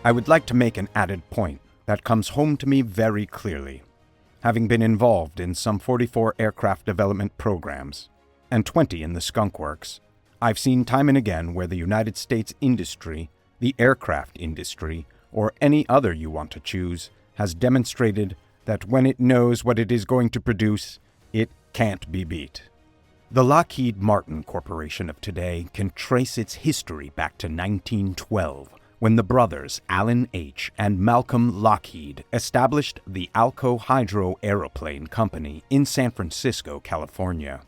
I would like to make an added point that comes home to me very clearly. Having been involved in some 44 aircraft development programs and 20 in the Skunk Works, I've seen time and again where the United States industry, the aircraft industry, or any other you want to choose, has demonstrated that when it knows what it is going to produce, it can't be beat. The Lockheed Martin Corporation of today can trace its history back to 1912, when the brothers Alan H. and Malcolm Lockheed established the Alco Hydro Aeroplane Company in San Francisco, California.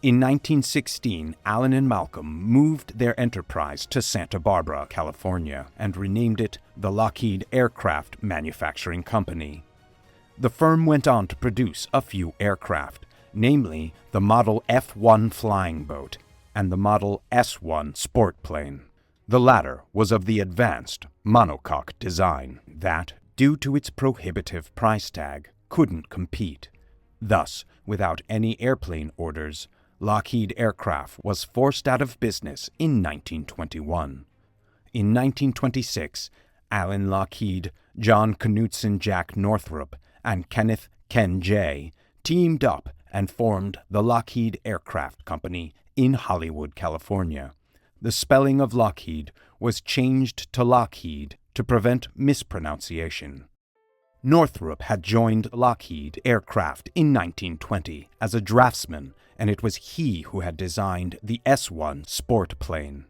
In 1916, Alan and Malcolm moved their enterprise to Santa Barbara, California, and renamed it the Lockheed Aircraft Manufacturing Company. The firm went on to produce a few aircraft, namely the Model F-1 flying boat and the Model S-1 sport plane. The latter was of the advanced monocoque design that, due to its prohibitive price tag, couldn't compete. Thus, without any airplane orders, Lockheed Aircraft was forced out of business in 1921. In 1926, Alan Lockheed, John Knutson Jack Northrop, and Kenneth Ken J. teamed up and formed the Lockheed Aircraft Company in Hollywood, California. The spelling of Lockheed was changed to Lockheed to prevent mispronunciation. Northrop had joined Lockheed Aircraft in 1920 as a draftsman, and it was he who had designed the S-1 sport plane.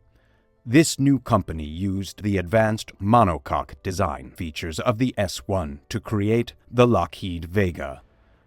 This new company used the advanced monocoque design features of the S-1 to create the Lockheed Vega.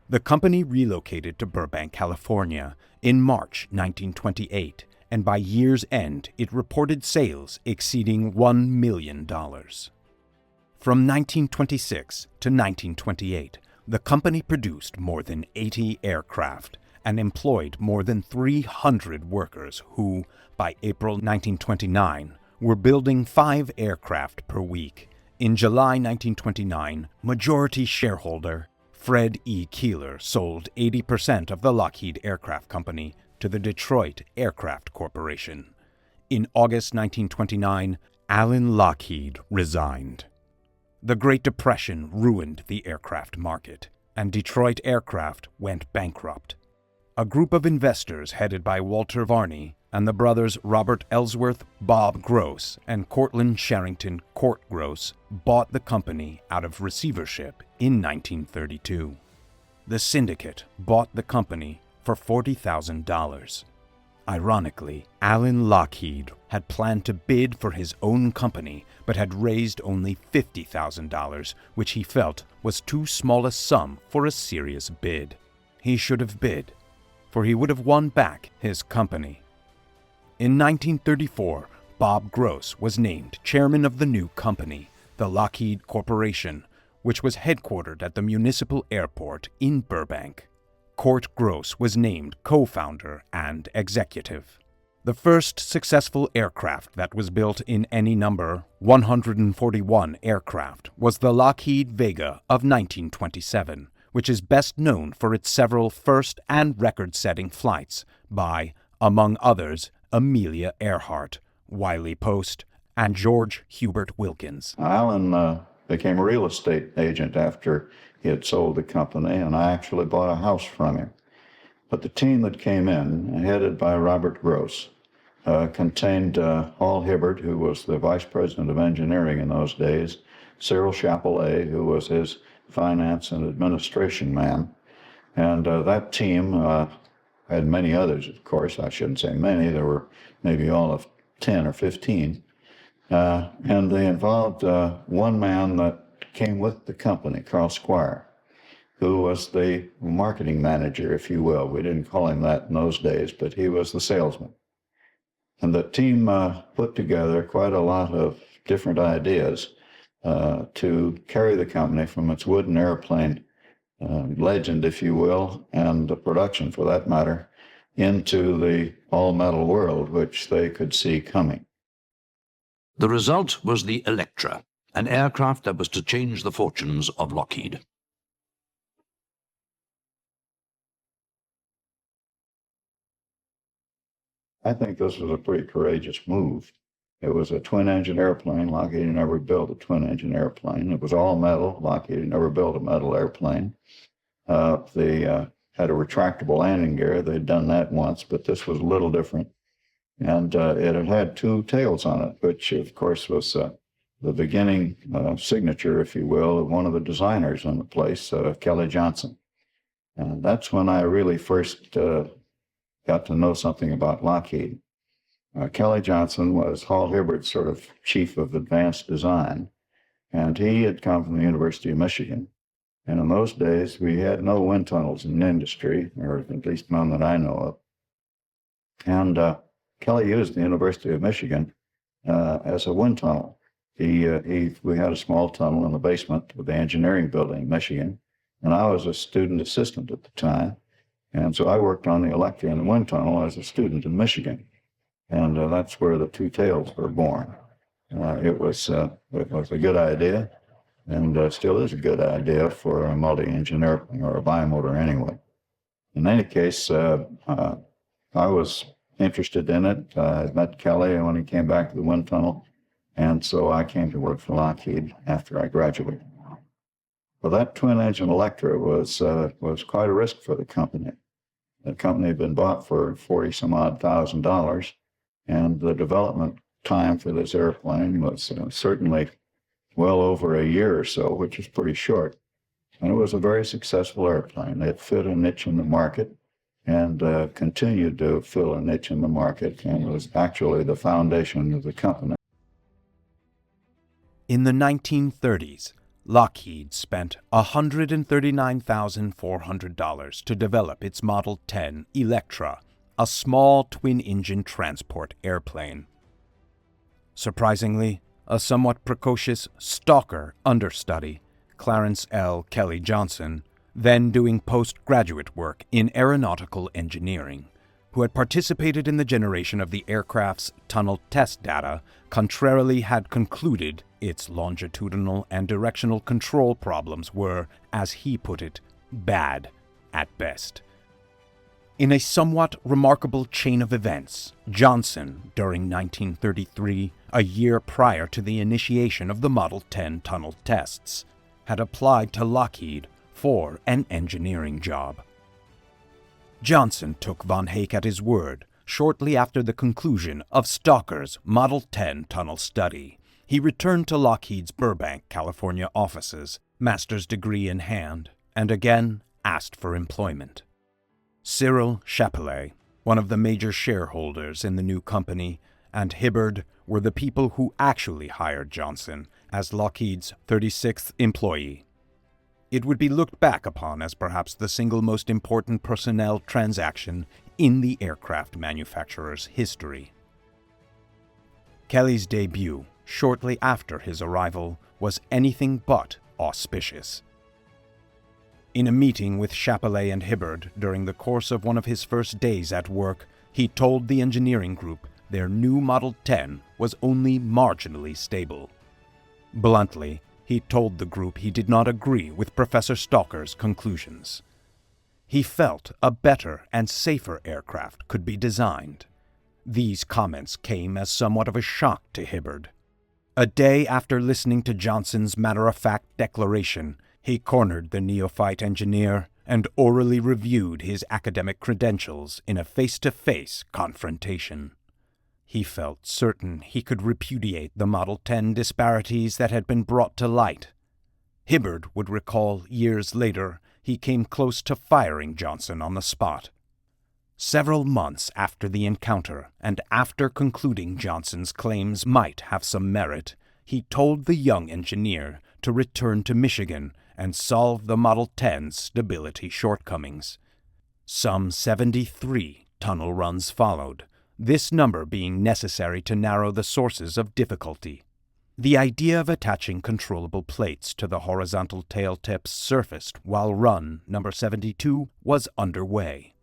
The company relocated to Burbank, California in March 1928, and by year's end it reported sales exceeding $1 million. From 1926 to 1928, the company produced more than 80 aircraft and employed more than 300 workers who, by April 1929, were building 5 aircraft per week. In July 1929, majority shareholder Fred E. Keeler sold 80% of the Lockheed Aircraft Company to the Detroit Aircraft Corporation. In August 1929, Alan Lockheed resigned. The Great Depression ruined the aircraft market, and Detroit Aircraft went bankrupt. A group of investors headed by Walter Varney and the brothers Robert Ellsworth, Bob Gross, and Cortlandt Sherrington Court Gross bought the company out of receivership in 1932. The syndicate bought the company for $40,000. Ironically, Alan Lockheed had planned to bid for his own company but had raised only $50,000, which he felt was too small a sum for a serious bid. He should have bid, for he would have won back his company. In 1934, Bob Gross was named chairman of the new company, the Lockheed Corporation, which was headquartered at the municipal airport in Burbank. Court Gross was named co-founder and executive. The first successful aircraft that was built in any number, 141 aircraft, was the Lockheed Vega of 1927, which is best known for its several first and record-setting flights by, among others, Amelia Earhart, Wiley Post, and George Hubert Wilkins. Alan became a real estate agent after he had sold the company, and I actually bought a house from him. But the team that came in, headed by Robert Gross, contained Hall Hibbert, who was the vice president of engineering in those days, Cyril Chapelet, who was his finance and administration man, and that team had many others, of course. I shouldn't say many. There were maybe all of 10 or 15. And they involved one man that came with the company, Carl Squire, who was the marketing manager, if you will. We didn't call him that in those days, but he was the salesman. And the team put together quite a lot of different ideas to carry the company from its wooden airplane legend, if you will, and the production, for that matter, into the all-metal world, which they could see coming. The result was the Electra, an aircraft that was to change the fortunes of Lockheed. I think this was a pretty courageous move. It was a twin-engine airplane. Lockheed had never built a twin-engine airplane. It was all metal. Lockheed had never built a metal airplane. They had a retractable landing gear. They'd done that once, but this was a little different. And it had two tails on it, which, of course, was the beginning signature, if you will, of one of the designers on the place, Kelly Johnson. And that's when I really first got to know something about Lockheed. Kelly Johnson was Hall Hibbard's sort of chief of advanced design, and he had come from the University of Michigan. And in those days, we had no wind tunnels in the industry, or at least none that I know of. And Kelly used the University of Michigan as a wind tunnel. We had a small tunnel in the basement of the engineering building in Michigan, and I was a student assistant at the time. And so I worked on the Electra and the wind tunnel as a student in Michigan. And that's where the two tails were born. It was a good idea, and still is a good idea for a multi-engine airplane, or a bimotor anyway. In any case, I was interested in it. I met Kelly when he came back to the wind tunnel, and so I came to work for Lockheed after I graduated. Well, that twin-engine Electra was quite a risk for the company. The company had been bought for $40-some-odd thousand, and the development time for this airplane was certainly well over a year or so, which is pretty short. And it was a very successful airplane. It fit a niche in the market and continued to fill a niche in the market, and was actually the foundation of the company. In the 1930s, Lockheed spent $139,400 to develop its Model 10 Electra, a small twin-engine transport airplane. Surprisingly, a somewhat precocious stalker understudy, Clarence L. Kelly Johnson, then doing postgraduate work in aeronautical engineering, who had participated in the generation of the aircraft's tunnel test data, contrarily had concluded its longitudinal and directional control problems were, as he put it, bad at best. In a somewhat remarkable chain of events, Johnson, during 1933, a year prior to the initiation of the Model 10 tunnel tests, had applied to Lockheed for an engineering job. Johnson took von Hayek at his word shortly after the conclusion of Stalker's Model 10 tunnel study. He returned to Lockheed's Burbank, California offices, master's degree in hand, and again asked for employment. Cyril Chapelet, one of the major shareholders in the new company, and Hibbard were the people who actually hired Johnson as Lockheed's 36th employee. It would be looked back upon as perhaps the single most important personnel transaction in the aircraft manufacturer's history. Kelly's debut, shortly after his arrival, was anything but auspicious. In a meeting with Chapelet and Hibbard during the course of one of his first days at work, he told the engineering group their new Model 10 was only marginally stable. Bluntly, he told the group he did not agree with Professor Stalker's conclusions. He felt a better and safer aircraft could be designed. These comments came as somewhat of a shock to Hibbard. A day after listening to Johnson's matter-of-fact declaration, he cornered the neophyte engineer and orally reviewed his academic credentials in a face-to-face confrontation. He felt certain he could repudiate the Model 10 disparities that had been brought to light. Hibbard would recall years later he came close to firing Johnson on the spot. Several months after the encounter, and after concluding Johnson's claims might have some merit, he told the young engineer to return to Michigan and solve the Model 10's stability shortcomings. Some 73 tunnel runs followed, this number being necessary to narrow the sources of difficulty. The idea of attaching controllable plates to the horizontal tail tips surfaced while run number 72 was underway.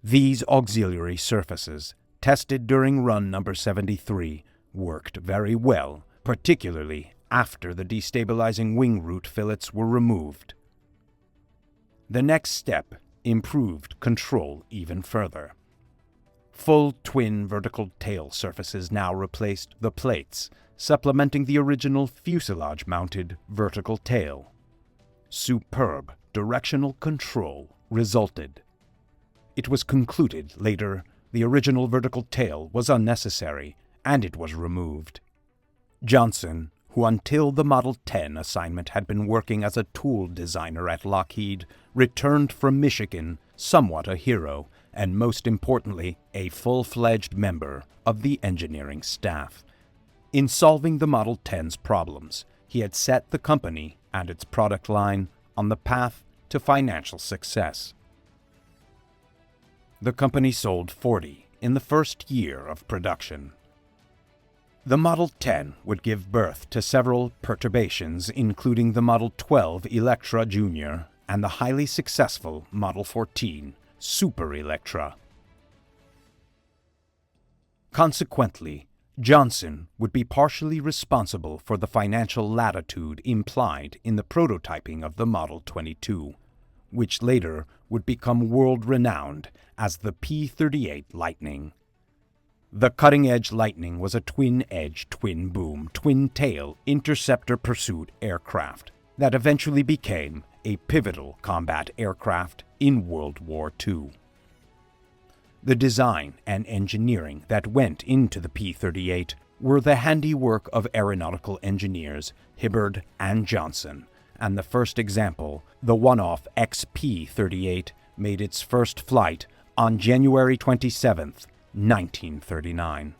These auxiliary surfaces, tested during run number 73, worked very well, particularly after the destabilizing wing root fillets were removed. The next step improved control even further. Full twin vertical tail surfaces now replaced the plates, supplementing the original fuselage-mounted vertical tail. Superb directional control resulted. It was concluded later the original vertical tail was unnecessary, and it was removed. Johnson, who until the Model 10 assignment had been working as a tool designer at Lockheed, returned from Michigan somewhat a hero, and most importantly, a full-fledged member of the engineering staff. In solving the Model 10's problems, he had set the company and its product line on the path to financial success. The company sold 40 in the first year of production. The Model 10 would give birth to several perturbations, including the Model 12 Electra Jr. and the highly successful Model 14 Super Electra. Consequently, Johnson would be partially responsible for the financial latitude implied in the prototyping of the Model 22, which later would become world-renowned as the P-38 Lightning. The cutting-edge Lightning was a twin-edge, twin-boom, twin-tail interceptor pursuit aircraft that eventually became a pivotal combat aircraft in World War II. The design and engineering that went into the P-38 were the handiwork of aeronautical engineers Hibbard and Johnson, and the first example, the one-off XP-38, made its first flight on January 27, 1939.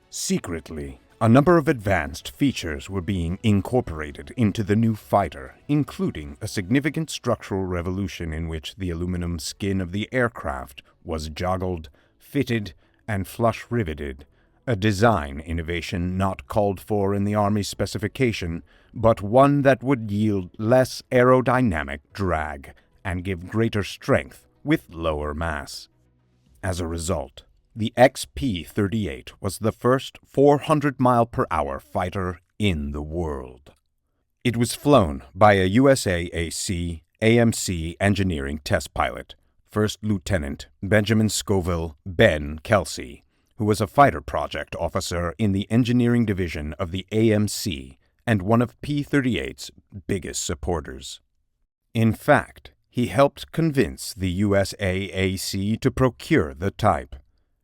Secretly, a number of advanced features were being incorporated into the new fighter, including a significant structural revolution in which the aluminum skin of the aircraft was joggled, fitted, and flush-riveted, a design innovation not called for in the Army's specification, but one that would yield less aerodynamic drag and give greater strength with lower mass. As a result, the XP-38 was the first 400-mile-per-hour fighter in the world. It was flown by a USAAC AMC engineering test pilot, First Lieutenant Benjamin Scoville Ben Kelsey, who was a fighter project officer in the engineering division of the AMC and one of P-38's biggest supporters. In fact, he helped convince the USAAC to procure the type.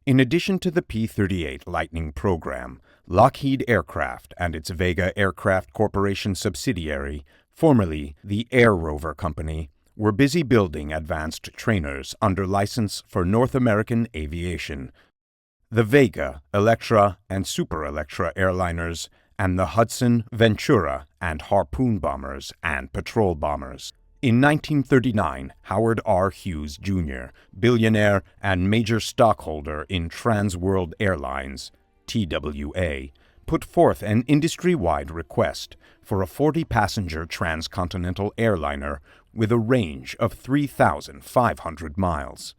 In addition to the P-38 Lightning program, Lockheed Aircraft and its Vega Aircraft Corporation subsidiary, formerly the Air Rover Company, were busy building advanced trainers under license for North American aviation. The Vega, Electra, and Super Electra airliners, and the Hudson, Ventura, and Harpoon bombers and patrol bombers. In 1939, Howard R. Hughes, Jr., billionaire and major stockholder in Trans World Airlines, TWA, put forth an industry-wide request for a 40-passenger transcontinental airliner with a range of 3,500 miles.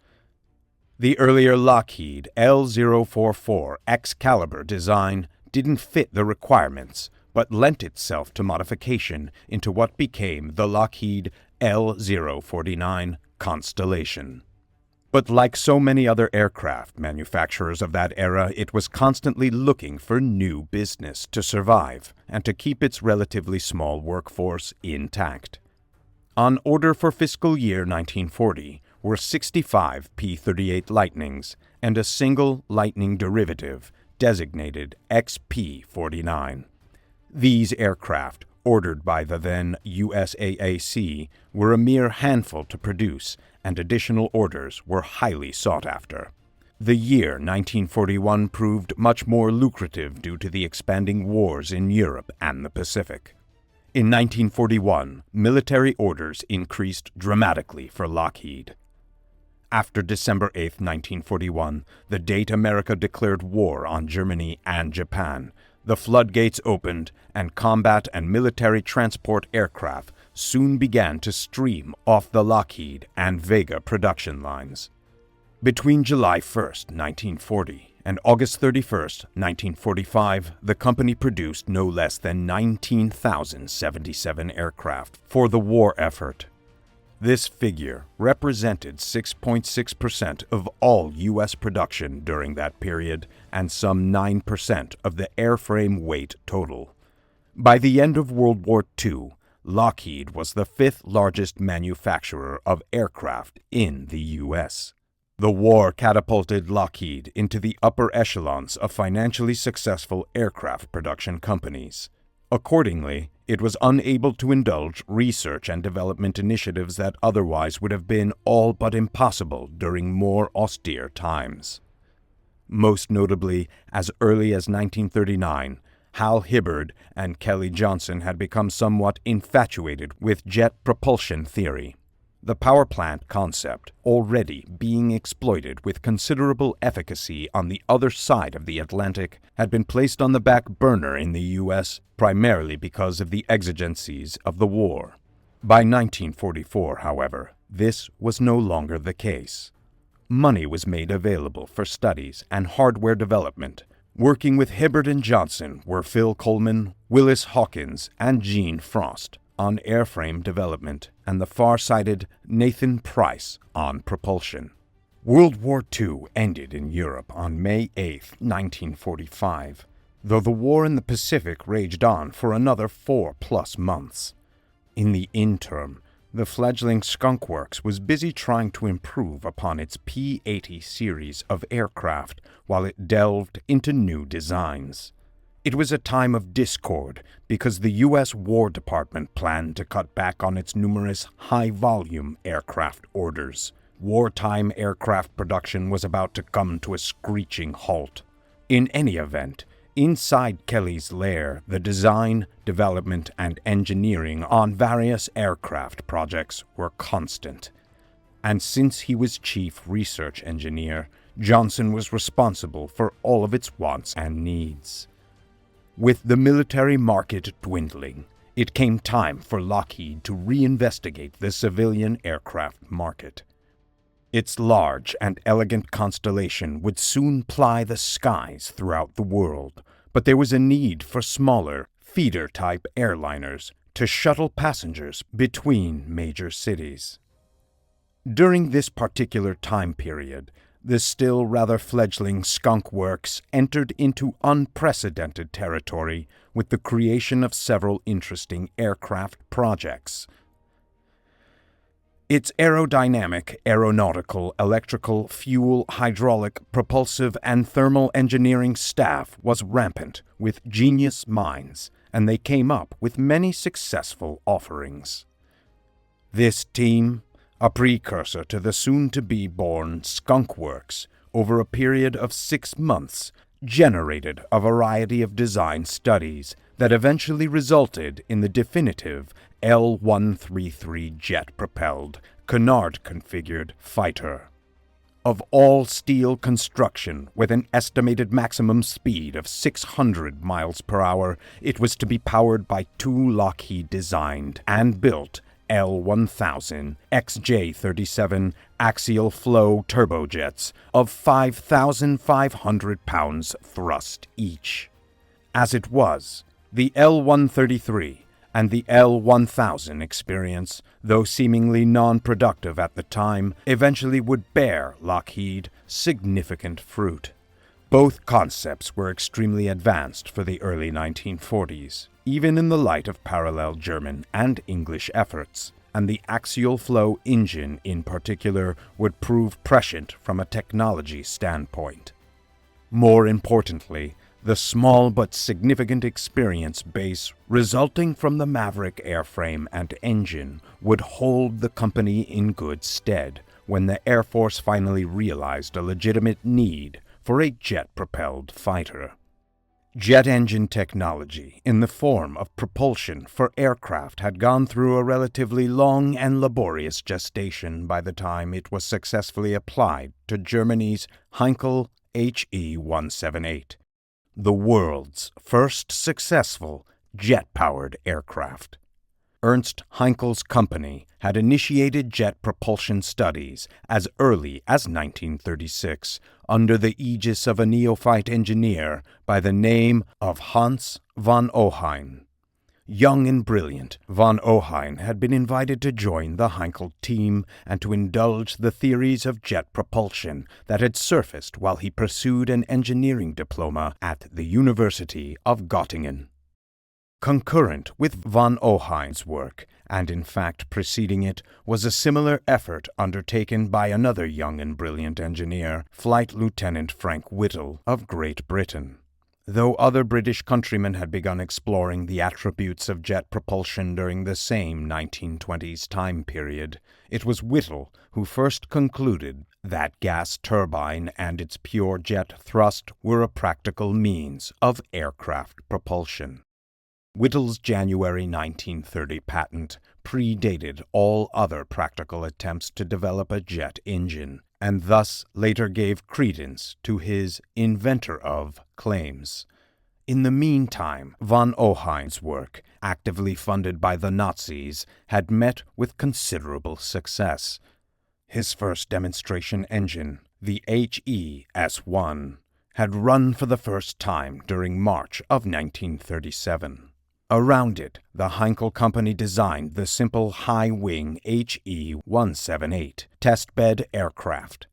The earlier Lockheed L-044 Excalibur design didn't fit the requirements, but lent itself to modification into what became the Lockheed L-049 Constellation. But like so many other aircraft manufacturers of that era, it was constantly looking for new business to survive and to keep its relatively small workforce intact. On order for fiscal year 1940 were 65 P-38 Lightnings and a single Lightning derivative designated XP-49. These aircraft, ordered by the then USAAC, were a mere handful to produce, and additional orders were highly sought after. The year 1941 proved much more lucrative due to the expanding wars in Europe and the Pacific. In 1941, military orders increased dramatically for Lockheed. After December 8, 1941, the date America declared war on Germany and Japan, the floodgates opened, and combat and military transport aircraft soon began to stream off the Lockheed and Vega production lines. Between July 1, 1940, and August 31, 1945, the company produced no less than 19,077 aircraft for the war effort. This figure represented 6.6% of all U.S. production during that period and some 9% of the airframe weight total. By the end of World War II, Lockheed was the fifth largest manufacturer of aircraft in the U.S. The war catapulted Lockheed into the upper echelons of financially successful aircraft production companies. Accordingly, it was unable to indulge research and development initiatives that otherwise would have been all but impossible during more austere times. Most notably, as early as 1939, Hal Hibbard and Kelly Johnson had become somewhat infatuated with jet propulsion theory. The power plant concept, already being exploited with considerable efficacy on the other side of the Atlantic, had been placed on the back burner in the U.S. primarily because of the exigencies of the war. By 1944, however, this was no longer the case. Money was made available for studies and hardware development. Working with Hibbard and Johnson were Phil Coleman, Willis Hawkins, and Gene Frost on airframe development, and the far-sighted Nathan Price on propulsion. World War II ended in Europe on May 8, 1945, though the war in the Pacific raged on for another 4+ months. In the interim, the fledgling Skunk Works was busy trying to improve upon its P-80 series of aircraft while it delved into new designs. It was a time of discord because the U.S. War Department planned to cut back on its numerous high-volume aircraft orders. Wartime aircraft production was about to come to a screeching halt. In any event, inside Kelly's lair, the design, development, and engineering on various aircraft projects were constant. And since he was chief research engineer, Johnson was responsible for all of its wants and needs. With the military market dwindling, it came time for Lockheed to reinvestigate the civilian aircraft market. Its large and elegant constellation would soon ply the skies throughout the world, but there was a need for smaller, feeder-type airliners to shuttle passengers between major cities. During this particular time period, the still rather fledgling Skunk Works entered into unprecedented territory with the creation of several interesting aircraft projects. Its aerodynamic, aeronautical, electrical, fuel, hydraulic, propulsive, and thermal engineering staff was rampant with genius minds, and they came up with many successful offerings. This team, a precursor to the soon-to-be-born Skunk Works, over a period of 6 months, generated a variety of design studies that eventually resulted in the definitive L-133 jet-propelled, canard-configured fighter. Of all-steel construction with an estimated maximum speed of 600 miles per hour, it was to be powered by 2 Lockheed-designed and built L-1000 XJ-37 axial flow turbojets of 5,500 pounds thrust each. As it was, the L-133 and the L-1000 experience, though seemingly non-productive at the time, eventually would bear Lockheed significant fruit. Both concepts were extremely advanced for the early 1940s, even in the light of parallel German and English efforts, and the axial flow engine in particular would prove prescient from a technology standpoint. More importantly, the small but significant experience base resulting from the Maverick airframe and engine would hold the company in good stead when the Air Force finally realized a legitimate need for a jet-propelled fighter. Jet engine technology in the form of propulsion for aircraft had gone through a relatively long and laborious gestation by the time it was successfully applied to Germany's Heinkel HE-178, the world's first successful jet-powered aircraft. Ernst Heinkel's company had initiated jet propulsion studies as early as 1936 under the aegis of a neophyte engineer by the name of Hans von Ohain. Young and brilliant, von Ohain had been invited to join the Heinkel team and to indulge the theories of jet propulsion that had surfaced while he pursued an engineering diploma at the University of Göttingen. Concurrent with von Ohain's work, and in fact preceding it, was a similar effort undertaken by another young and brilliant engineer, Flight Lieutenant Frank Whittle of Great Britain. Though other British countrymen had begun exploring the attributes of jet propulsion during the same 1920s time period, it was Whittle who first concluded that gas turbine and its pure jet thrust were a practical means of aircraft propulsion. Whittle's January 1930 patent predated all other practical attempts to develop a jet engine, and thus later gave credence to his inventor of claims. In the meantime, von Ohain's work, actively funded by the Nazis, had met with considerable success. His first demonstration engine, the HE-S1, had run for the first time during March of 1937. Around it, the Heinkel Company designed the simple high-wing HE-178 test-bed aircraft.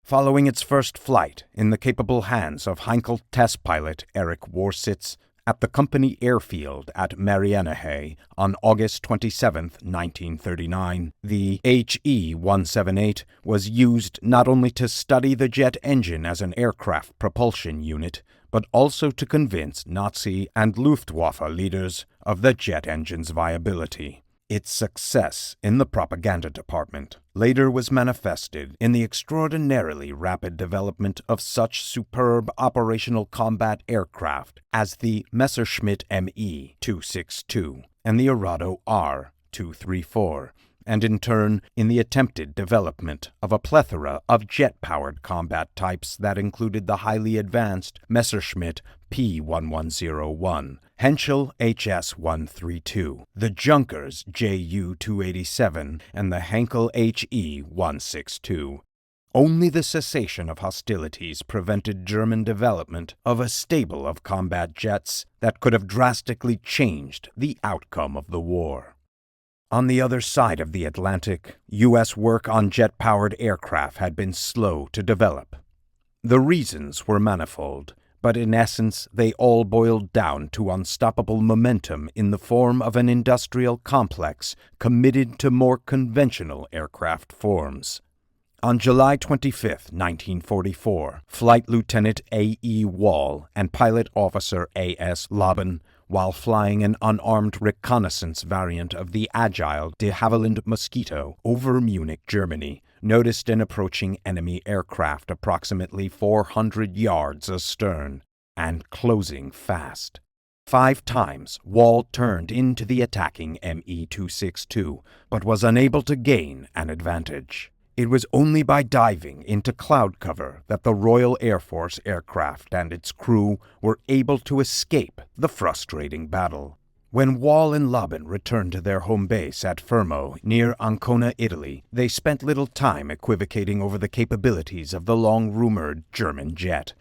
Following its first flight in the capable hands of Heinkel test pilot Erich Worsitz at the company airfield at Mariannhill on August 27, 1939, the HE-178 was used not only to study the jet engine as an aircraft propulsion unit, but also to convince Nazi and Luftwaffe leaders of the jet engine's viability. Its success in the propaganda department later was manifested in the extraordinarily rapid development of such superb operational combat aircraft as the Messerschmitt Me-262 and the Arado R-234, and in turn in the attempted development of a plethora of jet-powered combat types that included the highly advanced Messerschmitt P-1101, Henschel HS-132, the Junkers Ju-287, and the Henkel HE-162. Only the cessation of hostilities prevented German development of a stable of combat jets that could have drastically changed the outcome of the war. On the other side of the Atlantic, U.S. work on jet-powered aircraft had been slow to develop. The reasons were manifold, but in essence they all boiled down to unstoppable momentum in the form of an industrial complex committed to more conventional aircraft forms. On July 25, 1944, Flight Lieutenant A.E. Wall and Pilot Officer A.S. Laban, while flying an unarmed reconnaissance variant of the agile de Havilland Mosquito over Munich, Germany, noticed an approaching enemy aircraft approximately 400 yards astern and closing fast. 5 times, Wall turned into the attacking Me-262, but was unable to gain an advantage. It was only by diving into cloud cover that the Royal Air Force aircraft and its crew were able to escape the frustrating battle. When Wall and Laban returned to their home base at Fermo, near Ancona, Italy, they spent little time equivocating over the capabilities of the long-rumored German jet.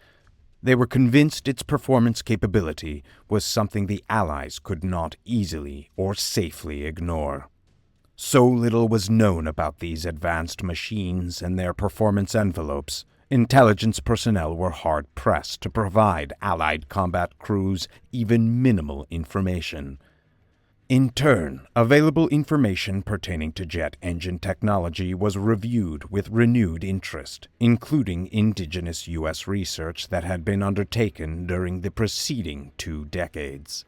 They were convinced its performance capability was something the Allies could not easily or safely ignore. So little was known about these advanced machines and their performance envelopes, intelligence personnel were hard-pressed to provide Allied combat crews even minimal information. In turn, available information pertaining to jet engine technology was reviewed with renewed interest, including indigenous U.S. research that had been undertaken during the preceding 2 decades.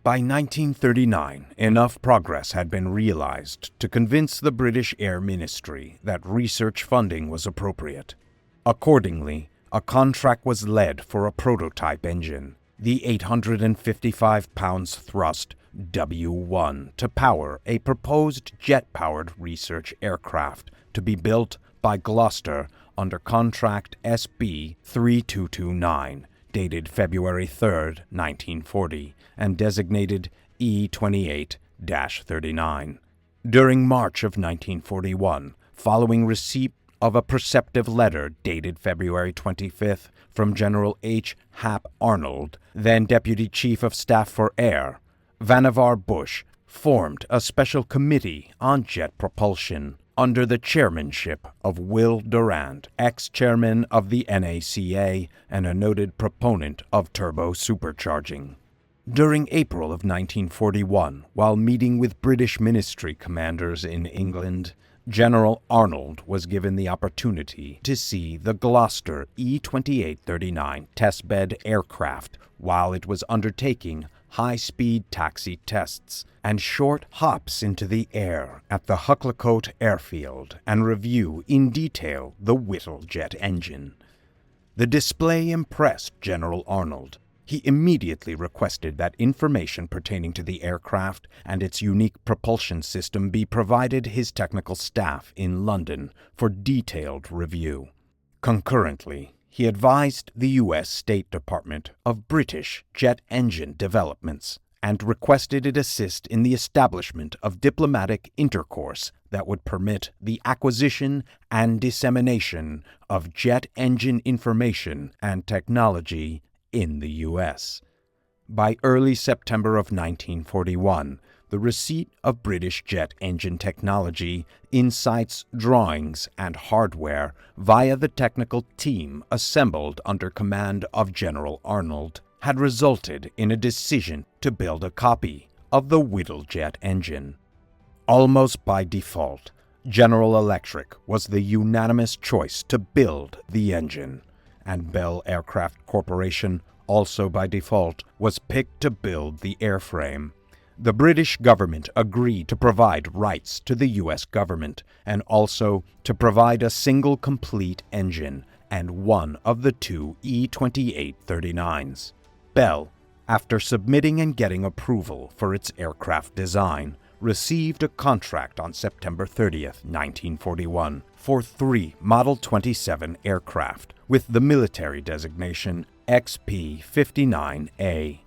By 1939, enough progress had been realized to convince the British Air Ministry that research funding was appropriate. Accordingly, a contract was led for a prototype engine, the 855-pounds thrust W-1, to power a proposed jet-powered research aircraft to be built by Gloucester under contract SB 3229. Dated February 3, 1940, and designated E-28-39. During March of 1941, following receipt of a perceptive letter dated February 25th from General H. Hap Arnold, then Deputy Chief of Staff for Air, Vannevar Bush formed a special committee on jet propulsion under the chairmanship of Will Durant, ex-chairman of the NACA and a noted proponent of turbo supercharging. During April of 1941, while meeting with British ministry commanders in England, General Arnold was given the opportunity to see the Gloucester E-2839 testbed aircraft while it was undertaking high-speed taxi tests and short hops into the air at the Hucklecote airfield and review in detail the Whittle jet engine. The display impressed General Arnold. He immediately requested that information pertaining to the aircraft and its unique propulsion system be provided his technical staff in London for detailed review. Concurrently, he advised the U.S. State Department of British jet engine developments and requested it assist in the establishment of diplomatic intercourse that would permit the acquisition and dissemination of jet engine information and technology in the U.S. By early September of 1941, the receipt of British jet engine technology, insights, drawings, and hardware via the technical team assembled under command of General Arnold had resulted in a decision to build a copy of the Whittle jet engine. Almost by default, General Electric was the unanimous choice to build the engine, and Bell Aircraft Corporation, also by default, was picked to build the airframe. The British government agreed to provide rights to the U.S. government and also to provide a single complete engine and one of the two E-2839s. Bell, after submitting and getting approval for its aircraft design, received a contract on September 30th, 1941, for 3 Model 27 aircraft with the military designation XP-59A.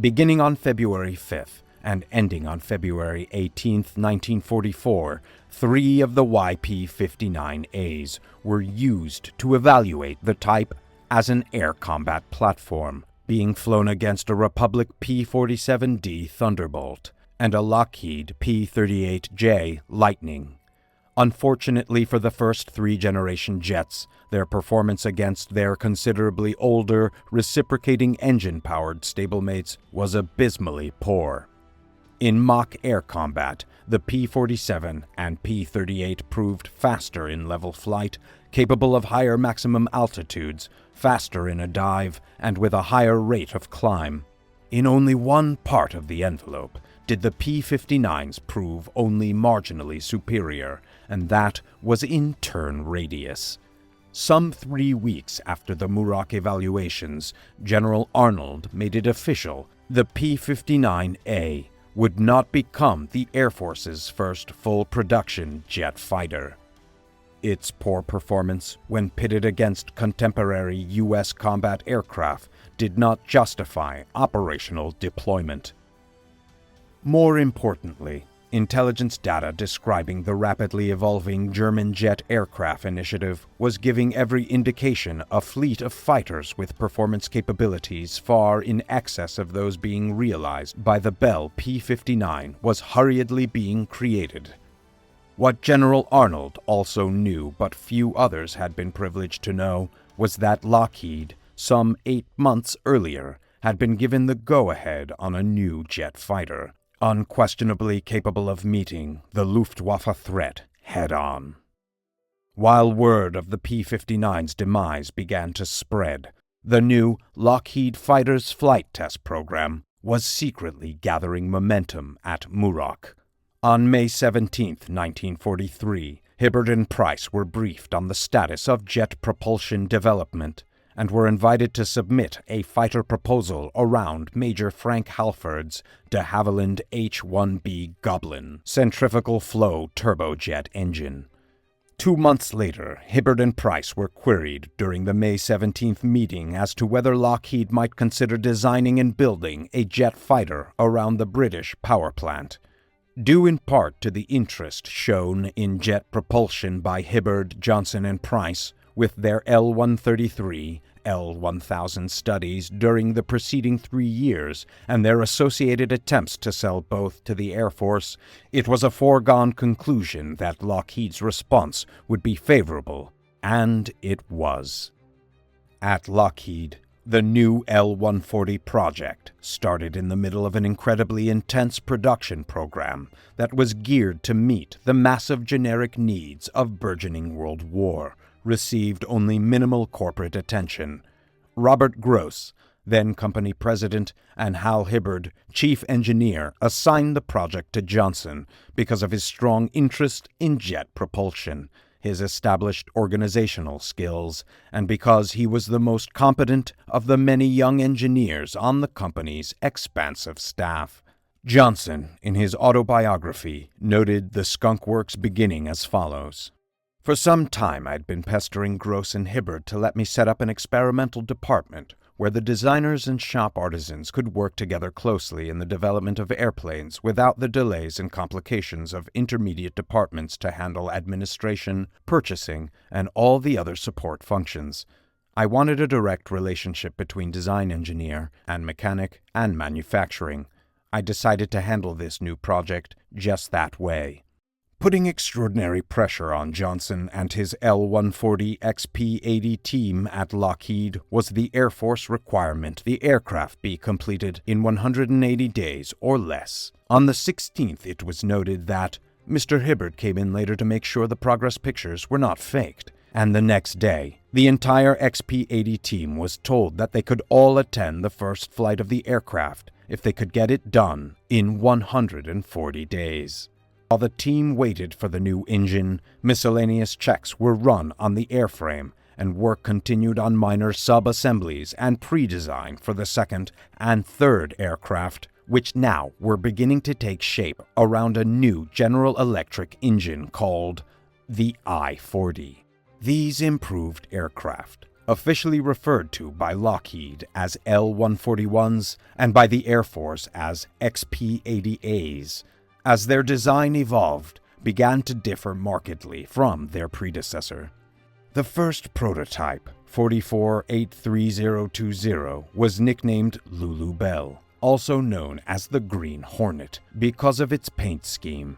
Beginning on February 5th and ending on February 18th, 1944, 3 of the YP-59As were used to evaluate the type as an air combat platform, being flown against a Republic P-47D Thunderbolt and a Lockheed P-38J Lightning. Unfortunately for the first 3-generation jets, their performance against their considerably older, reciprocating engine-powered stablemates was abysmally poor. In mock air combat, the P-47 and P-38 proved faster in level flight, capable of higher maximum altitudes, faster in a dive, and with a higher rate of climb. In only one part of the envelope did the P-59s prove only marginally superior, and that was in turn radius. Some 3 weeks after the Muroc evaluations, General Arnold made it official the P-59A would not become the Air Force's first full-production jet fighter. Its poor performance, when pitted against contemporary U.S. combat aircraft, did not justify operational deployment. More importantly, intelligence data describing the rapidly evolving German jet aircraft initiative was giving every indication a fleet of fighters with performance capabilities far in excess of those being realized by the Bell P-59 was hurriedly being created. What General Arnold also knew, but few others had been privileged to know, was that Lockheed, some 8 months earlier, had been given the go-ahead on a new jet fighter, unquestionably capable of meeting the Luftwaffe threat head-on. While word of the P-59's demise began to spread, the new Lockheed Fighters Flight Test Program was secretly gathering momentum at Muroc. On May 17, 1943, Hibbert and Price were briefed on the status of jet propulsion development and were invited to submit a fighter proposal around Major Frank Halford's de Havilland H-1B Goblin centrifugal flow turbojet engine. 2 months later, Hibbert and Price were queried during the May 17th meeting as to whether Lockheed might consider designing and building a jet fighter around the British power plant. Due in part to the interest shown in jet propulsion by Hibbert, Johnson, and Price, with their L-133 L-1000 studies during the preceding 3 years and their associated attempts to sell both to the Air Force, it was a foregone conclusion that Lockheed's response would be favorable, and it was. At Lockheed, the new L-140 project started in the middle of an incredibly intense production program that was geared to meet the massive generic needs of burgeoning world war, received only minimal corporate attention. Robert Gross, then company president, and Hal Hibbard, chief engineer, assigned the project to Johnson because of his strong interest in jet propulsion, his established organizational skills, and because he was the most competent of the many young engineers on the company's expansive staff. Johnson, in his autobiography, noted the Skunk Works beginning as follows. For some time I'd been pestering Gross and Hibbard to let me set up an experimental department where the designers and shop artisans could work together closely in the development of airplanes without the delays and complications of intermediate departments to handle administration, purchasing, and all the other support functions. I wanted a direct relationship between design engineer and mechanic and manufacturing. I decided to handle this new project just that way. Putting extraordinary pressure on Johnson and his L-140 XP-80 team at Lockheed was the Air Force requirement the aircraft be completed in 180 days or less. On the 16th, it was noted that Mr. Hibbard came in later to make sure the progress pictures were not faked, and the next day, the entire XP-80 team was told that they could all attend the first flight of the aircraft if they could get it done in 140 days. While the team waited for the new engine, miscellaneous checks were run on the airframe, and work continued on minor sub-assemblies and pre-design for the second and third aircraft, which now were beginning to take shape around a new General Electric engine called the I-40. These improved aircraft, officially referred to by Lockheed as L-141s and by the Air Force as XP-80As, as their design evolved, began to differ markedly from their predecessor. The first prototype, 44-83020, was nicknamed Lulu Bell, also known as the Green Hornet, because of its paint scheme.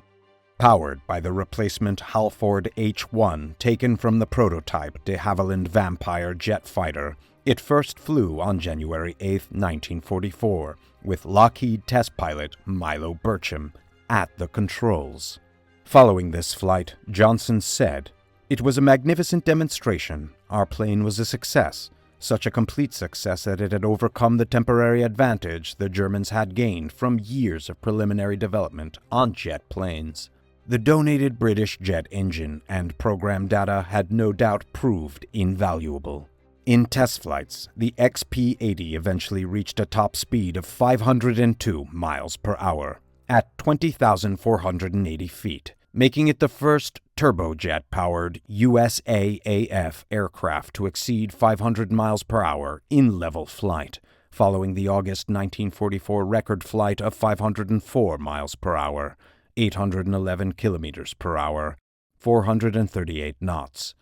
Powered by the replacement Halford H-1 taken from the prototype de Havilland Vampire jet fighter, it first flew on January 8, 1944, with Lockheed test pilot Milo Burcham at the controls. Following this flight, Johnson said, "It was a magnificent demonstration. Our plane was a success, such a complete success that it had overcome the temporary advantage the Germans had gained from years of preliminary development on jet planes. The donated British jet engine and program data had no doubt proved invaluable." In test flights, the XP-80 eventually reached a top speed of 502 miles per hour at 20,480 feet, making it the first turbojet-powered USAAF aircraft to exceed 500 miles per hour in level flight, following the August 1944 record flight of 504 miles per hour, 811 kilometers per hour, 438 knots,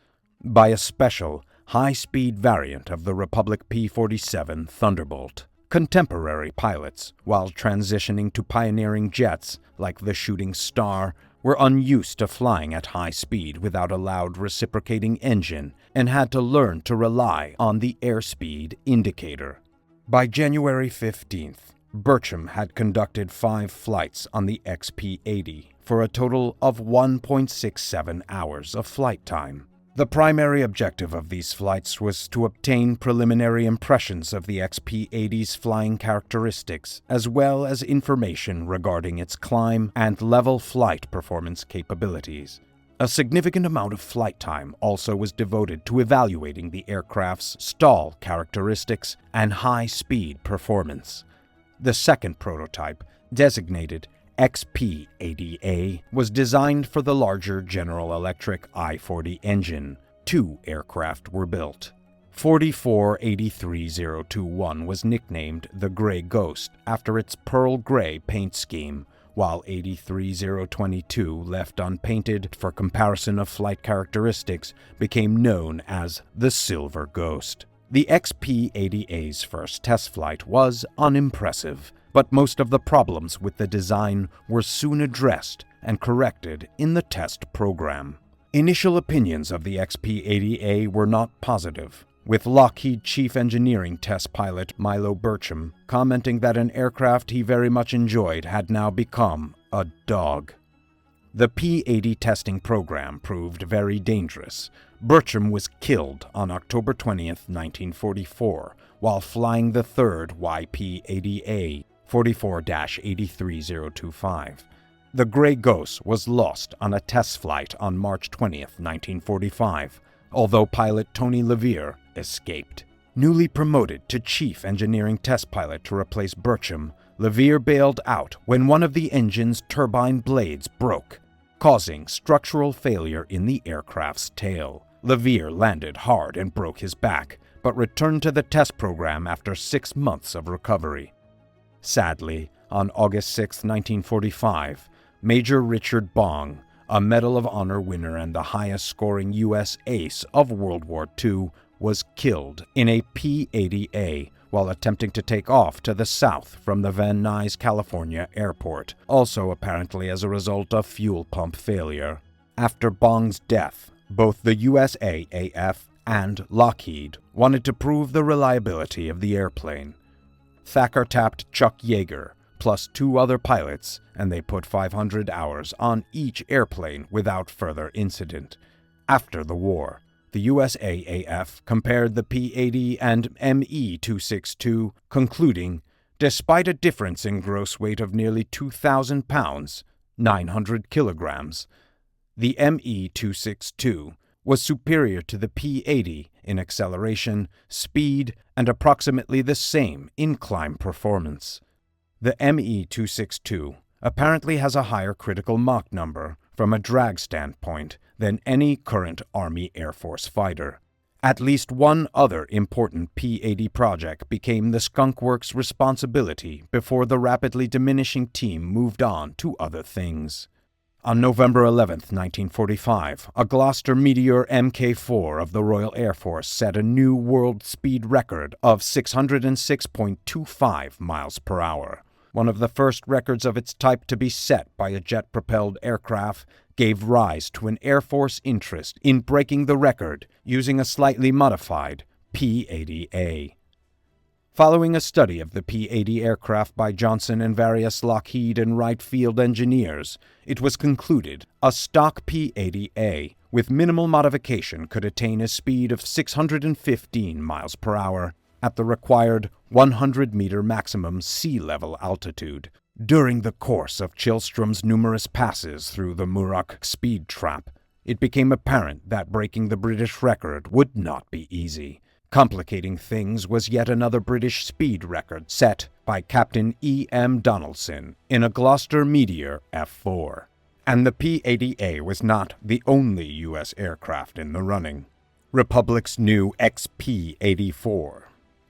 by a special, high-speed variant of the Republic P-47 Thunderbolt. Contemporary pilots, while transitioning to pioneering jets like the Shooting Star, were unused to flying at high speed without a loud reciprocating engine and had to learn to rely on the airspeed indicator. By January 15th, Burcham had conducted 5 flights on the XP-80 for a total of 1.67 hours of flight time. The primary objective of these flights was to obtain preliminary impressions of the XP-80's flying characteristics, as well as information regarding its climb and level flight performance capabilities. A significant amount of flight time also was devoted to evaluating the aircraft's stall characteristics and high-speed performance. The second prototype, designated XP-80A, was designed for the larger General Electric I-40 engine. 2 aircraft were built. 44-83021 was nicknamed the Gray Ghost after its pearl gray paint scheme, while 83022, left unpainted for comparison of flight characteristics, became known as the Silver Ghost. The XP-80A's first test flight was unimpressive, but most of the problems with the design were soon addressed and corrected in the test program. Initial opinions of the XP-80A were not positive, with Lockheed Chief Engineering Test Pilot Milo Burcham commenting that an aircraft he very much enjoyed had now become a dog. The P-80 testing program proved very dangerous. Burcham was killed on October 20th, 1944, while flying the third YP-80A 44-83025. The Grey Ghost was lost on a test flight on March 20th, 1945, although pilot Tony LeVere escaped. Newly promoted to Chief Engineering Test Pilot to replace Burcham, LeVere bailed out when one of the engine's turbine blades broke, causing structural failure in the aircraft's tail. LeVere landed hard and broke his back, but returned to the test program after 6 months of recovery. Sadly, on August 6, 1945, Major Richard Bong, a Medal of Honor winner and the highest-scoring U.S. ace of World War II, was killed in a P-80A while attempting to take off to the south from the Van Nuys, California airport, also apparently as a result of fuel pump failure. After Bong's death, both the USAAF and Lockheed wanted to prove the reliability of the airplane. Thacker tapped Chuck Yeager, plus 2 other pilots, and they put 500 hours on each airplane without further incident. After the war, the USAAF compared the P-80 and ME-262, concluding, despite a difference in gross weight of nearly 2,000 pounds, 900 kilograms, the ME-262 was superior to the P-80 in acceleration, speed, and approximately the same in climb performance. The ME-262 apparently has a higher critical Mach number from a drag standpoint than any current Army Air Force fighter. At least one other important P-80 project became the Skunk Works' responsibility before the rapidly diminishing team moved on to other things. On November 11, 1945, a Gloster Meteor Mk4 of the Royal Air Force set a new world speed record of 606.25 miles per hour. One of the first records of its type to be set by a jet-propelled aircraft, gave rise to an Air Force interest in breaking the record using a slightly modified P-80A. Following a study of the P-80 aircraft by Johnson and various Lockheed and Wright Field engineers, it was concluded a stock P-80A with minimal modification could attain a speed of 615 miles per hour at the required 100-meter maximum sea level altitude. During the course of Chillstrom's numerous passes through the Muroc speed trap, it became apparent that breaking the British record would not be easy. Complicating things was yet another British speed record set by Captain E.M. Donaldson in a Gloster Meteor F4. And the P-80A was not the only U.S. aircraft in the running. Republic's new XP-84,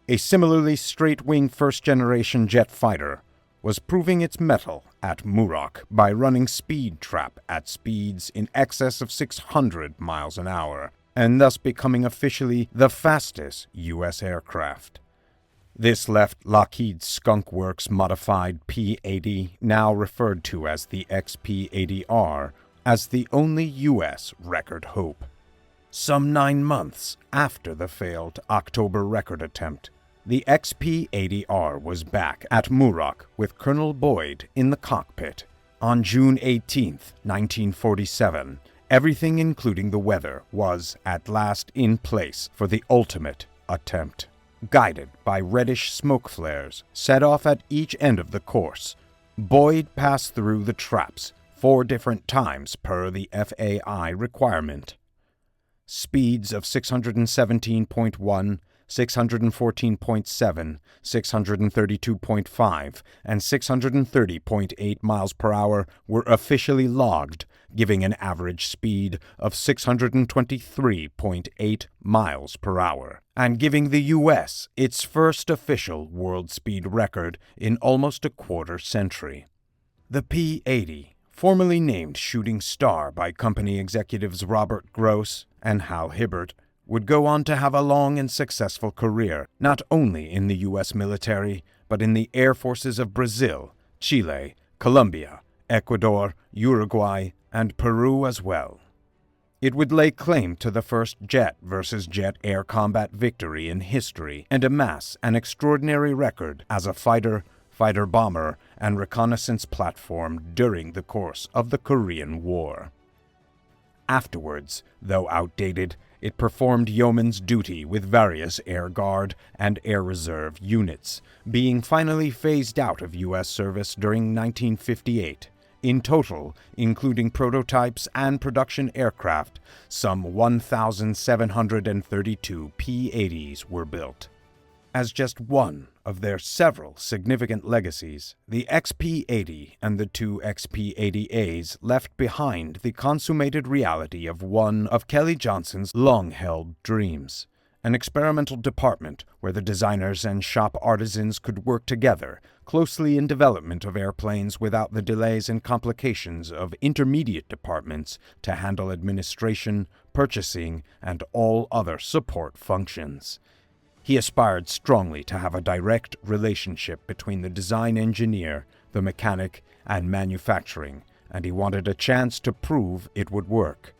a similarly straight-wing first-generation jet fighter, was proving its mettle at Muroc by running speed trap at speeds in excess of 600 miles an hour, and thus becoming officially the fastest U.S. aircraft. This left Lockheed's Skunk Works modified P-80, now referred to as the XP-80R, as the only U.S. record hope. Some 9 months after the failed October record attempt, the XP-80R was back at Muroc with Colonel Boyd in the cockpit. On June 18, 1947, everything including the weather was at last in place for the ultimate attempt. Guided by reddish smoke flares set off at each end of the course, Boyd passed through the traps 4 different times per the FAI requirement. Speeds of 617.1, 614.7, 632.5, and 630.8 miles per hour were officially logged, giving an average speed of 623.8 miles per hour, and giving the U.S. its first official world speed record in almost a quarter century. The P-80, formerly named Shooting Star by company executives Robert Gross and Hal Hibbert, would go on to have a long and successful career, not only in the U.S. military, but in the air forces of Brazil, Chile, Colombia, Ecuador, Uruguay, and Peru as well. It would lay claim to the first jet versus jet air combat victory in history and amass an extraordinary record as a fighter, fighter-bomber, and reconnaissance platform during the course of the Korean War. Afterwards, though outdated, it performed yeoman's duty with various Air Guard and Air Reserve units, being finally phased out of U.S. service during 1958. In total, including prototypes and production aircraft, some 1,732 P-80s were built. As just one of their several significant legacies, the XP-80 and the two XP-80As left behind the consummated reality of one of Kelly Johnson's long-held dreams, an experimental department where the designers and shop artisans could work together closely in development of airplanes without the delays and complications of intermediate departments to handle administration, purchasing, and all other support functions. He aspired strongly to have a direct relationship between the design engineer, the mechanic, and manufacturing, and he wanted a chance to prove it would work.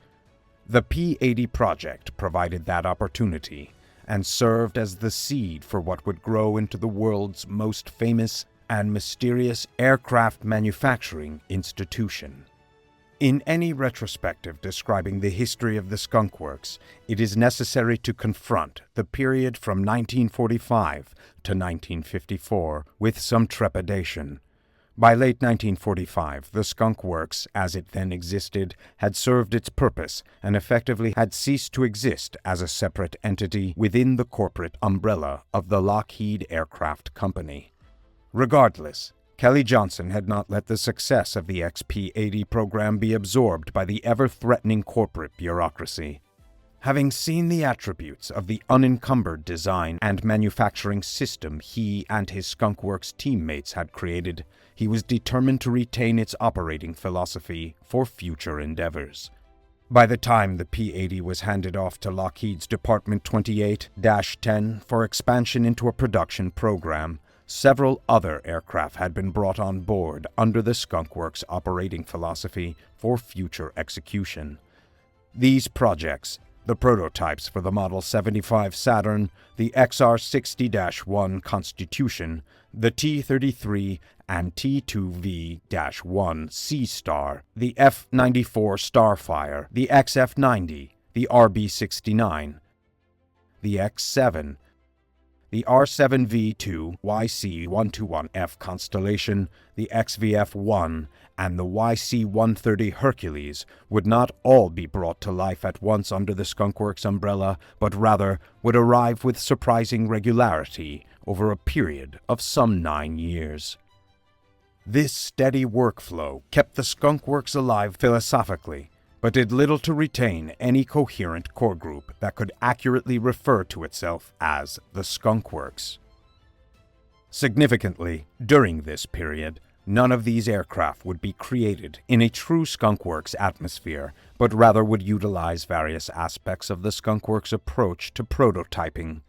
The P-80 project provided that opportunity and served as the seed for what would grow into the world's most famous and mysterious aircraft manufacturing institution. In any retrospective describing the history of the Skunk Works, it is necessary to confront the period from 1945 to 1954 with some trepidation. By late 1945, the Skunk Works, as it then existed, had served its purpose and effectively had ceased to exist as a separate entity within the corporate umbrella of the Lockheed Aircraft Company. Regardless, Kelly Johnson had not let the success of the XP-80 program be absorbed by the ever-threatening corporate bureaucracy. Having seen the attributes of the unencumbered design and manufacturing system he and his Skunk Works teammates had created, he was determined to retain its operating philosophy for future endeavors. By the time the P-80 was handed off to Lockheed's Department 28-10 for expansion into a production program, several other aircraft had been brought on board under the Skunk Works operating philosophy for future execution. These projects, the prototypes for the Model 75 Saturn, the XR-60-1 Constitution, the T-33 and T-2V-1 Sea Star, the F-94 Starfire, the XF-90, the RB-69, the X-7, the R-7V2 YC-121F Constellation, the XVF-1, and the YC-130 Hercules would not all be brought to life at once under the Skunk Works umbrella, but rather would arrive with surprising regularity over a period of some 9 years. This steady workflow kept the Skunk Works alive philosophically, but did little to retain any coherent core group that could accurately refer to itself as the Skunk Works. Significantly, during this period, none of these aircraft would be created in a true Skunk Works atmosphere, but rather would utilize various aspects of the Skunk Works approach to prototyping.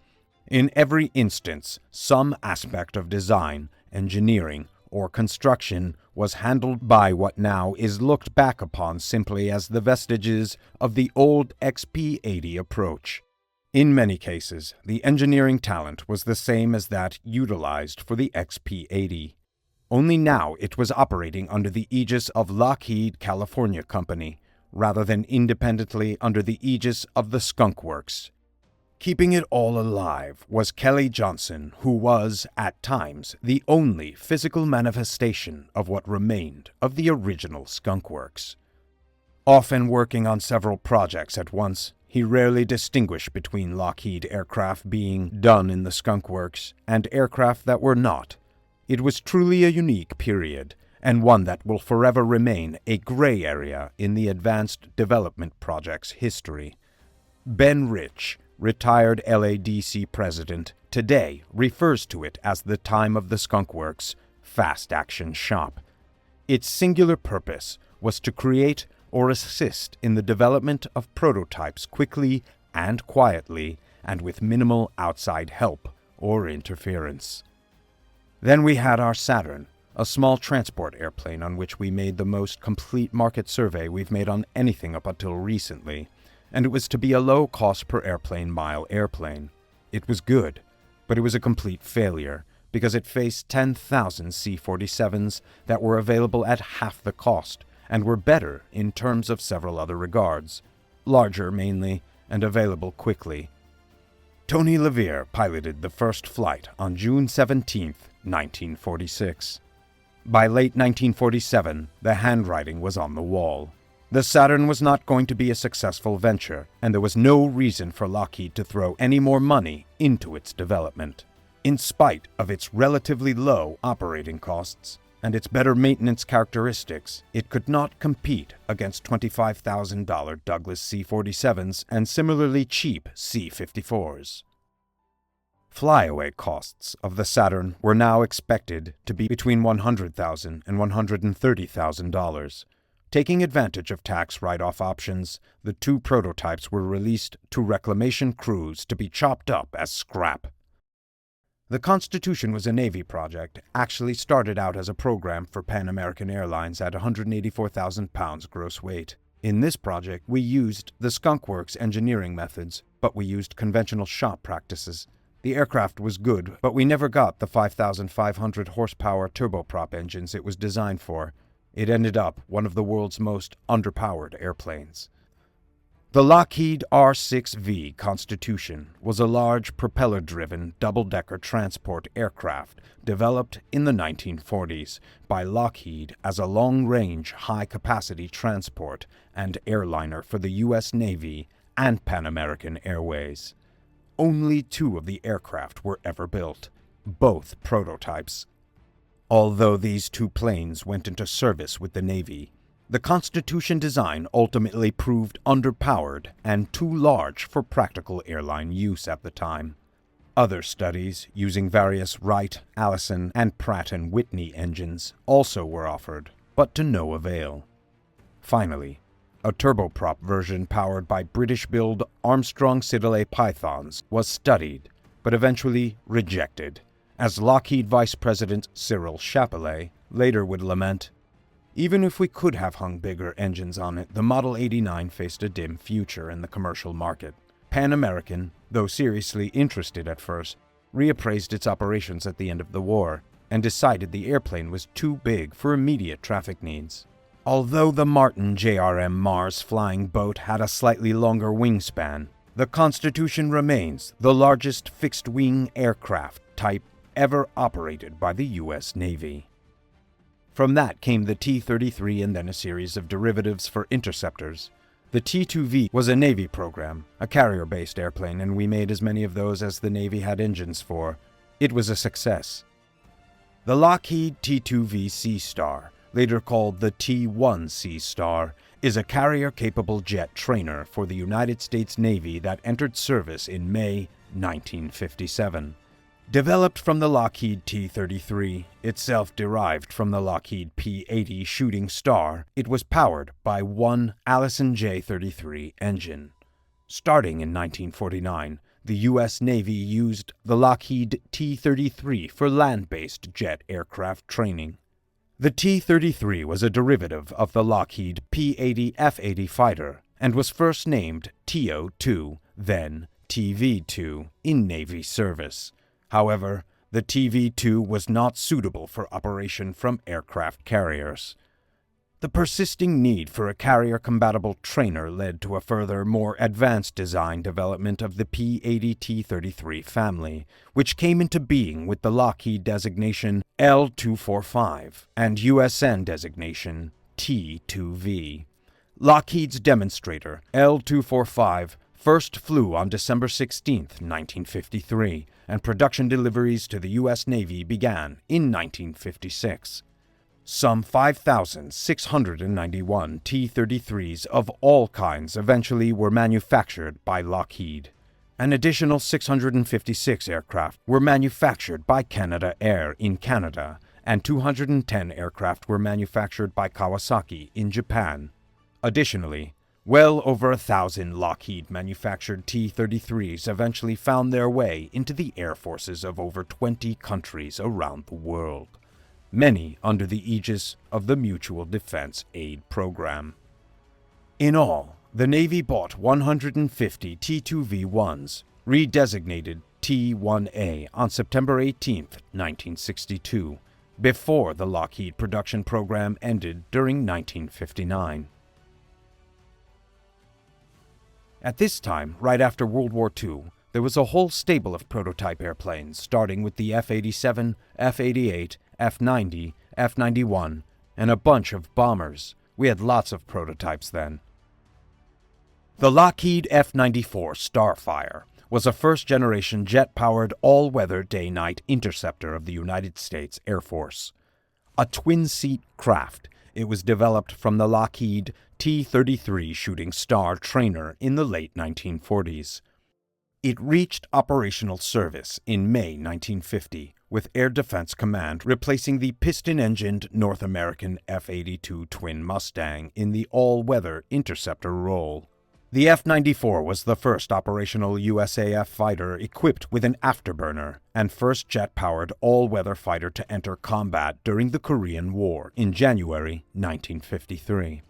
In every instance, some aspect of design, engineering, or construction was handled by what now is looked back upon simply as the vestiges of the old XP-80 approach. In many cases, the engineering talent was the same as that utilized for the XP-80. Only now it was operating under the aegis of Lockheed California Company, rather than independently under the aegis of the Skunk Works. Keeping it all alive was Kelly Johnson, who was, at times, the only physical manifestation of what remained of the original Skunk Works. Often working on several projects at once, he rarely distinguished between Lockheed aircraft being done in the Skunk Works and aircraft that were not. It was truly a unique period, and one that will forever remain a gray area in the advanced development project's history. Ben Rich, retired LADC president, today refers to it as the time of the Skunk Works Fast Action Shop. Its singular purpose was to create or assist in the development of prototypes quickly and quietly, and with minimal outside help or interference. Then we had our Saturn, a small transport airplane on which we made the most complete market survey we've made on anything up until recently, and it was to be a low-cost per airplane mile airplane. It was good, but it was a complete failure, because it faced 10,000 C-47s that were available at half the cost, and were better in terms of several other regards, larger mainly, and available quickly. Tony LeVere piloted the first flight on June 17, 1946. By late 1947, the handwriting was on the wall. The Saturn was not going to be a successful venture, and there was no reason for Lockheed to throw any more money into its development. In spite of its relatively low operating costs and its better maintenance characteristics, it could not compete against $25,000 Douglas C-47s and similarly cheap C-54s. Flyaway costs of the Saturn were now expected to be between $100,000 and $130,000. Taking advantage of tax write-off options, the two prototypes were released to reclamation crews to be chopped up as scrap. The Constitution was a Navy project, actually started out as a program for Pan American Airlines at 184,000 pounds gross weight. In this project, we used the Skunk Works engineering methods, but we used conventional shop practices. The aircraft was good, but we never got the 5,500 horsepower turboprop engines it was designed for. It ended up one of the world's most underpowered airplanes. The Lockheed R-6V Constitution was a large propeller-driven double-decker transport aircraft developed in the 1940s by Lockheed as a long-range, high-capacity transport and airliner for the U.S. Navy and Pan American Airways. Only two of the aircraft were ever built, both prototypes. Although these two planes went into service with the Navy, the Constitution design ultimately proved underpowered and too large for practical airline use at the time. Other studies using various Wright, Allison, and Pratt & Whitney engines also were offered, but to no avail. Finally, a turboprop version powered by British-built Armstrong-Siddeley Pythons was studied, but eventually rejected, as Lockheed Vice President Cyril Chapelet later would lament, "Even if we could have hung bigger engines on it, the Model 89 faced a dim future in the commercial market." Pan American, though seriously interested at first, reappraised its operations at the end of the war and decided the airplane was too big for immediate traffic needs. Although the Martin JRM Mars flying boat had a slightly longer wingspan, the Constitution remains the largest fixed-wing aircraft type ever operated by the U.S. Navy. From that came the T-33 and then a series of derivatives for interceptors. The T-2V was a Navy program, a carrier-based airplane, and we made as many of those as the Navy had engines for. It was a success. The Lockheed T-2V Sea Star, later called the T-1 Sea Star, is a carrier-capable jet trainer for the United States Navy that entered service in May 1957. Developed from the Lockheed T-33, itself derived from the Lockheed P-80 Shooting Star, it was powered by one Allison J-33 engine. Starting in 1949, the U.S. Navy used the Lockheed T-33 for land-based jet aircraft training. The T-33 was a derivative of the Lockheed P-80 F-80 fighter and was first named TO-2, then TV-2, in Navy service. However, the TV-2 was not suitable for operation from aircraft carriers. The persisting need for a carrier-compatible trainer led to a further, more advanced design development of the P-80 T-33 family, which came into being with the Lockheed designation L-245 and USN designation T-2V. Lockheed's demonstrator, L-245, first flew on December 16, 1953, and production deliveries to the U.S. Navy began in 1956. Some 5,691 T-33s of all kinds eventually were manufactured by Lockheed. An additional 656 aircraft were manufactured by Canada Air in Canada, and 210 aircraft were manufactured by Kawasaki in Japan. Additionally, Well over 1,000 Lockheed-manufactured T-33s eventually found their way into the air forces of over 20 countries around the world, many under the aegis of the Mutual Defense Aid Program. In all, the Navy bought 150 T-2V1s, redesignated T-1A on September 18, 1962, before the Lockheed production program ended during 1959. At this time, right after World War II, there was a whole stable of prototype airplanes, starting with the F-87, F-88, F-90, F-91, and a bunch of bombers. We had lots of prototypes then. The Lockheed F-94 Starfire was a first-generation jet-powered all-weather day-night interceptor of the United States Air Force. A twin-seat craft, it was developed from the Lockheed T-33 Shooting Star trainer in the late 1940s. It reached operational service in May 1950, with Air Defense Command replacing the piston-engined North American F-82 Twin Mustang in the all-weather interceptor role. The F-94 was the first operational USAF fighter equipped with an afterburner and first jet-powered all-weather fighter to enter combat during the Korean War in January 1953.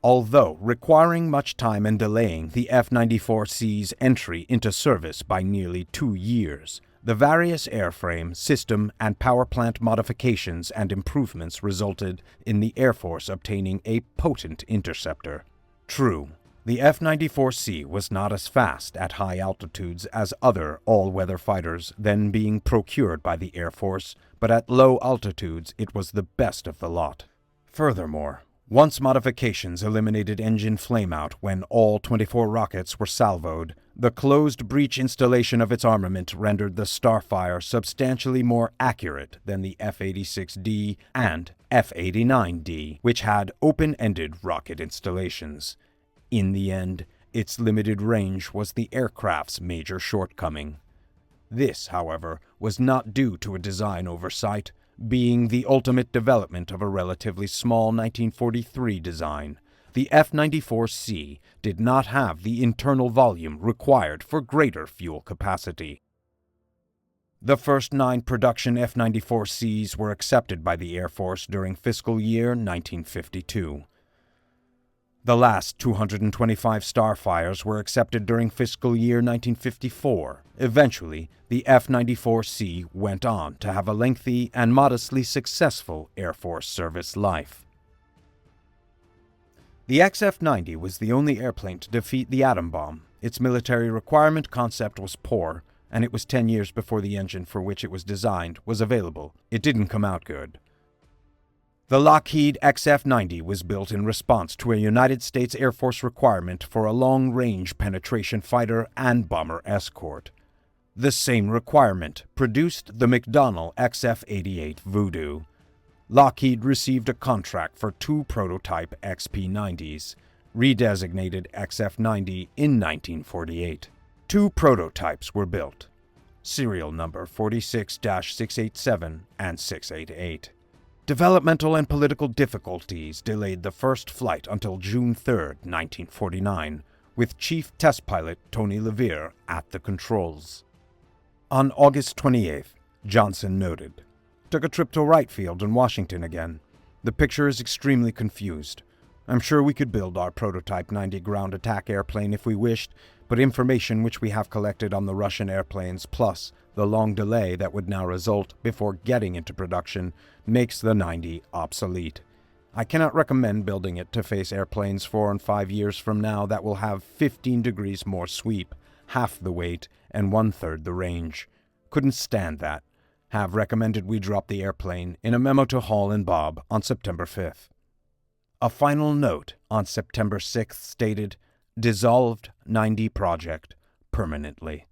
Although requiring much time and delaying the F-94C's entry into service by nearly 2 years, the various airframe, system, and power plant modifications and improvements resulted in the Air Force obtaining a potent interceptor. True, the F-94C was not as fast at high altitudes as other all-weather fighters then being procured by the Air Force, but at low altitudes it was the best of the lot. Furthermore, once modifications eliminated engine flameout when all 24 rockets were salvoed, the closed breech installation of its armament rendered the Starfire substantially more accurate than the F-86D and F-89D, which had open-ended rocket installations. In the end, its limited range was the aircraft's major shortcoming. This, however, was not due to a design oversight, being the ultimate development of a relatively small 1943 design. The F-94C did not have the internal volume required for greater fuel capacity. The first 9 production F-94Cs were accepted by the Air Force during fiscal year 1952. The last 225 Starfires were accepted during fiscal year 1954. Eventually, the F-94C went on to have a lengthy and modestly successful Air Force service life. The XF-90 was the only airplane to defeat the atom bomb. Its military requirement concept was poor, and it was 10 years before the engine for which it was designed was available. It didn't come out good. The Lockheed XF-90 was built in response to a United States Air Force requirement for a long-range penetration fighter and bomber escort. The same requirement produced the McDonnell XF-88 Voodoo. Lockheed received a contract for 2 prototype XP-90s, redesignated XF-90 in 1948. 2 prototypes were built, serial number 46-687 and 688. Developmental and political difficulties delayed the first flight until June 3, 1949, with Chief Test Pilot Tony LeVere at the controls. On August 28th, Johnson noted, "Took a trip to Wright Field in Washington again. The picture is extremely confused. I'm sure we could build our prototype 90 ground attack airplane if we wished, but information which we have collected on the Russian airplanes plus the long delay that would now result before getting into production makes the 90 obsolete. I cannot recommend building it to face airplanes 4 and 5 years from now that will have 15 degrees more sweep, half the weight, and 1/3 the range. Couldn't stand that. Have recommended we drop the airplane in a memo to Hall and Bob on September 5th. A final note on September 6th stated, "Dissolved 90 project permanently."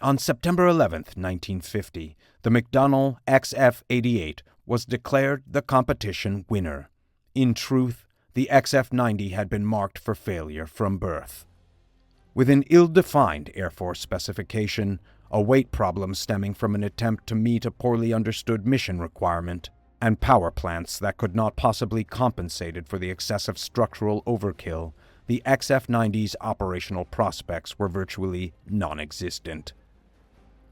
On September 11, 1950, the McDonnell XF-88 was declared the competition winner. In truth, the XF-90 had been marked for failure from birth. With an ill-defined Air Force specification, a weight problem stemming from an attempt to meet a poorly understood mission requirement, and power plants that could not possibly compensate for the excessive structural overkill, the XF-90's operational prospects were virtually non-existent.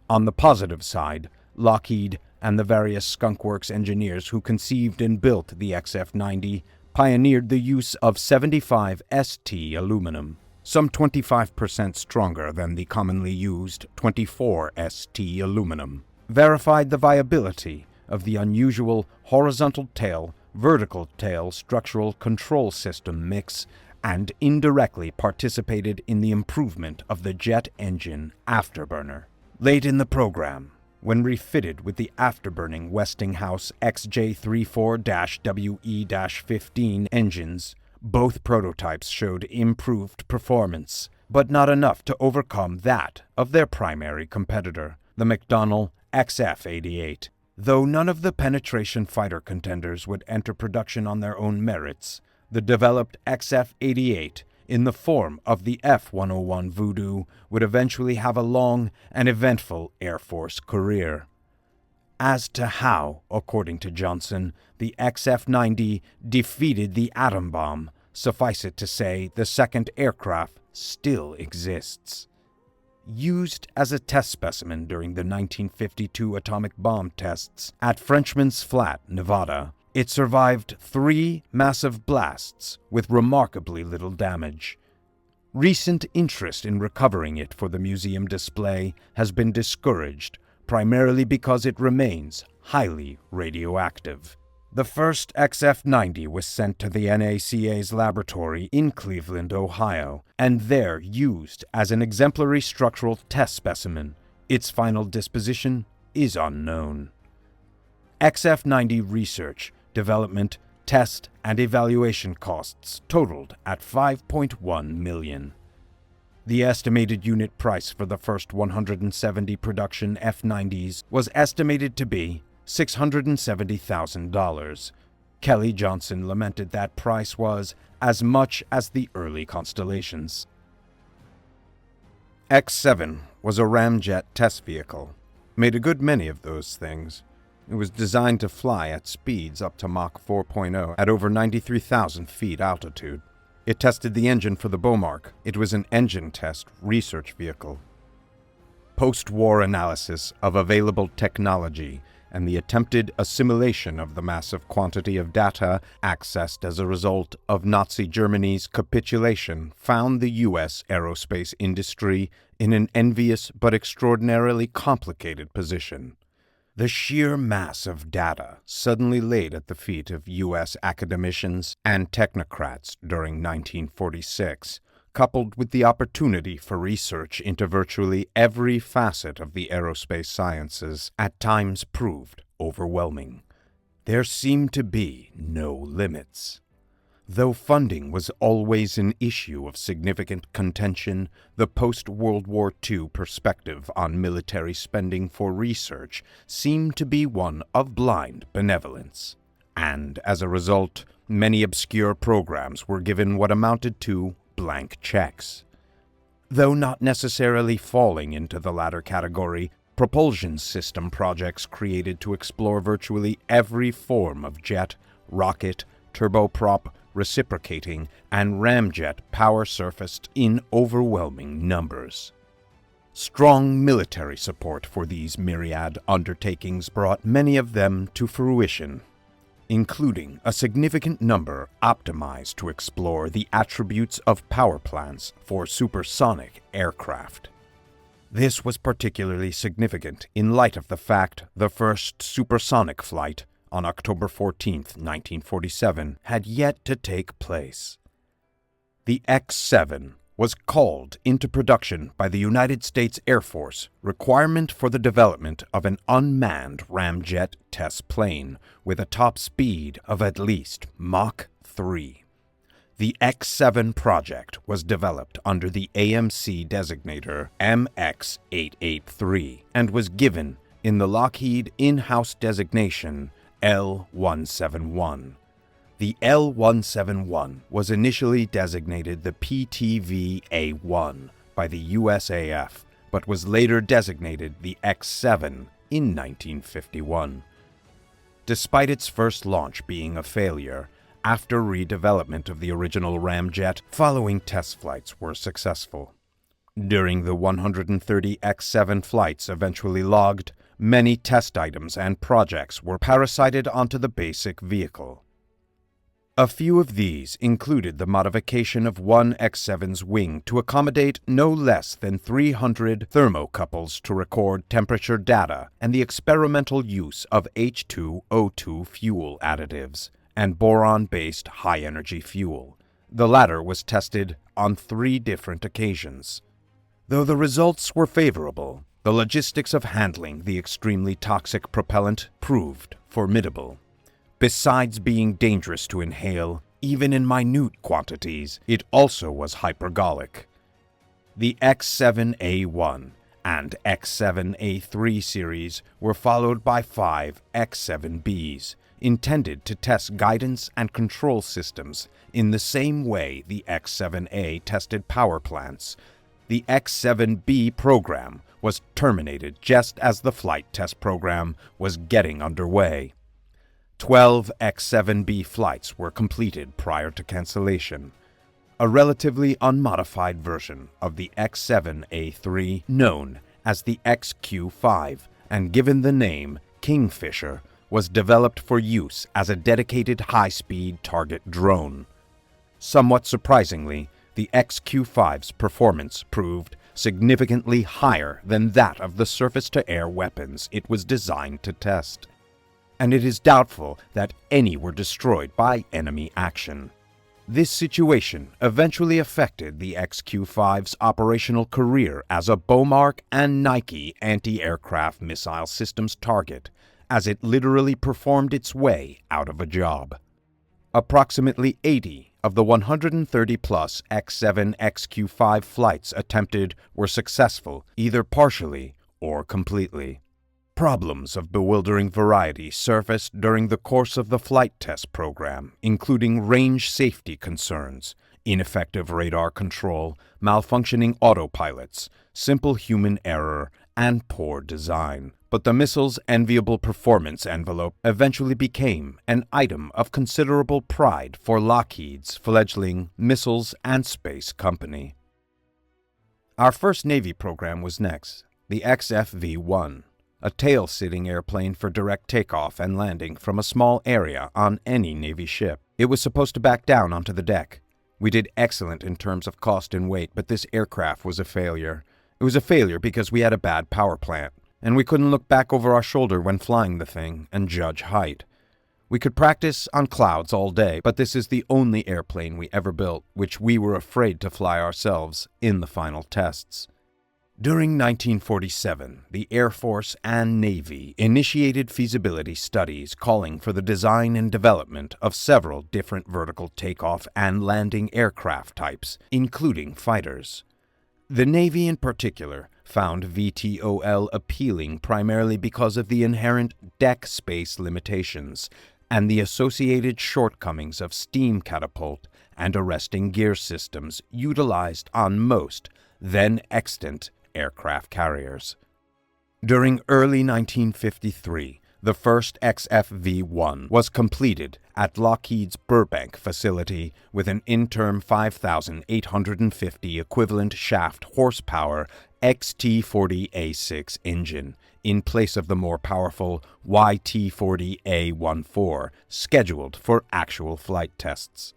On the positive side, Lockheed and the various Skunk Works engineers who conceived and built the XF-90 pioneered the use of 75 ST aluminum, some 25% stronger than the commonly used 24 ST aluminum, verified the viability of the unusual horizontal tail, vertical tail structural control system mix, and indirectly participated in the improvement of the jet engine afterburner. Late in the program, when refitted with the afterburning Westinghouse XJ34-WE-15 engines, both prototypes showed improved performance, but not enough to overcome that of their primary competitor, the McDonnell XF-88. Though none of the penetration fighter contenders would enter production on their own merits, the developed XF-88 in the form of the F-101 Voodoo would eventually have a long and eventful Air Force career. As to how, according to Johnson, the XF-90 defeated the atom bomb, suffice it to say the second aircraft still exists. Used as a test specimen during the 1952 atomic bomb tests at Frenchman's Flat, Nevada, it survived 3 massive blasts with remarkably little damage. Recent interest in recovering it for the museum display has been discouraged, primarily because it remains highly radioactive. The first XF-90 was sent to the NACA's laboratory in Cleveland, Ohio, and there used as an exemplary structural test specimen. Its final disposition is unknown. XF-90 research, development, test, and evaluation costs totaled at $5.1 million. The estimated unit price for the first 170 production F-90s was estimated to be $670,000. Kelly Johnson lamented that price was as much as the early constellations. X-7 was a Ramjet test vehicle. Made a good many of those things. It was designed to fly at speeds up to Mach 4.0 at over 93,000 feet altitude. It tested the engine for the Beaumark. It was an engine test research vehicle. Post-war analysis of available technology and the attempted assimilation of the massive quantity of data accessed as a result of Nazi Germany's capitulation found the U.S. aerospace industry in an envious but extraordinarily complicated position. The sheer mass of data suddenly laid at the feet of U.S. academicians and technocrats during 1946, coupled with the opportunity for research into virtually every facet of the aerospace sciences, at times proved overwhelming. There seemed to be no limits. Though funding was always an issue of significant contention, the post-World War II perspective on military spending for research seemed to be one of blind benevolence. And, as a result, many obscure programs were given what amounted to blank checks. Though not necessarily falling into the latter category, propulsion system projects created to explore virtually every form of jet, rocket, turboprop, reciprocating, and ramjet power surfaced in overwhelming numbers. Strong military support for these myriad undertakings brought many of them to fruition, including a significant number optimized to explore the attributes of power plants for supersonic aircraft. This was particularly significant in light of the fact the first supersonic flight, on October 14, 1947, had yet to take place. The X-7 was called into production by the United States Air Force, requirement for the development of an unmanned ramjet test plane with a top speed of at least Mach 3. The X-7 project was developed under the AMC designator MX-883 and was given in the Lockheed in-house designation L-171. The L-171 was initially designated the PTV-A1 by the USAF, but was later designated the X-7 in 1951. Despite its first launch being a failure, after redevelopment of the original Ramjet following test flights were successful. During the 130 X-7 flights eventually logged, many test items and projects were parasited onto the basic vehicle. A few of these included the modification of one X-7's wing to accommodate no less than 300 thermocouples to record temperature data and the experimental use of H2O2 fuel additives and boron-based high-energy fuel. The latter was tested on 3 different occasions. Though the results were favorable, the logistics of handling the extremely toxic propellant proved formidable. Besides being dangerous to inhale, even in minute quantities, it also was hypergolic. The X-7A1 and X-7A3 series were followed by 5 X-7Bs, intended to test guidance and control systems in the same way the X-7A tested power plants. The X-7B program was terminated just as the flight test program was getting underway. 12 X-7B flights were completed prior to cancellation. A relatively unmodified version of the X-7A3, known as the XQ-5 and given the name Kingfisher, was developed for use as a dedicated high-speed target drone. Somewhat surprisingly, the XQ-5's performance proved significantly higher than that of the surface-to-air weapons it was designed to test, and it is doubtful that any were destroyed by enemy action. This situation eventually affected the XQ-5's operational career as a Bomark and Nike anti-aircraft missile systems target, as it literally performed its way out of a job. Approximately 80 of the 130-plus X-7 XQ-5 flights attempted were successful, either partially or completely. Problems of bewildering variety surfaced during the course of the flight test program, including range safety concerns, ineffective radar control, malfunctioning autopilots, simple human error, and poor design. But the missile's enviable performance envelope eventually became an item of considerable pride for Lockheed's fledgling missiles and space company. Our first Navy program was next, the XFV-1, a tail-sitting airplane for direct takeoff and landing from a small area on any Navy ship. It was supposed to back down onto the deck. We did excellent in terms of cost and weight, but this aircraft was a failure. It was a failure because we had a bad power plant, and we couldn't look back over our shoulder when flying the thing and judge height. We could practice on clouds all day, but this is the only airplane we ever built, which we were afraid to fly ourselves in the final tests. During 1947, the Air Force and Navy initiated feasibility studies calling for the design and development of several different vertical takeoff and landing aircraft types, including fighters. The Navy in particular found VTOL appealing primarily because of the inherent deck space limitations and the associated shortcomings of steam catapult and arresting gear systems utilized on most then extant aircraft carriers. During early 1953, the first XFV-1 was completed at Lockheed's Burbank facility with an interim 5,850 equivalent shaft horsepower XT-40A6 engine in place of the more powerful YT-40A14 scheduled for actual flight tests.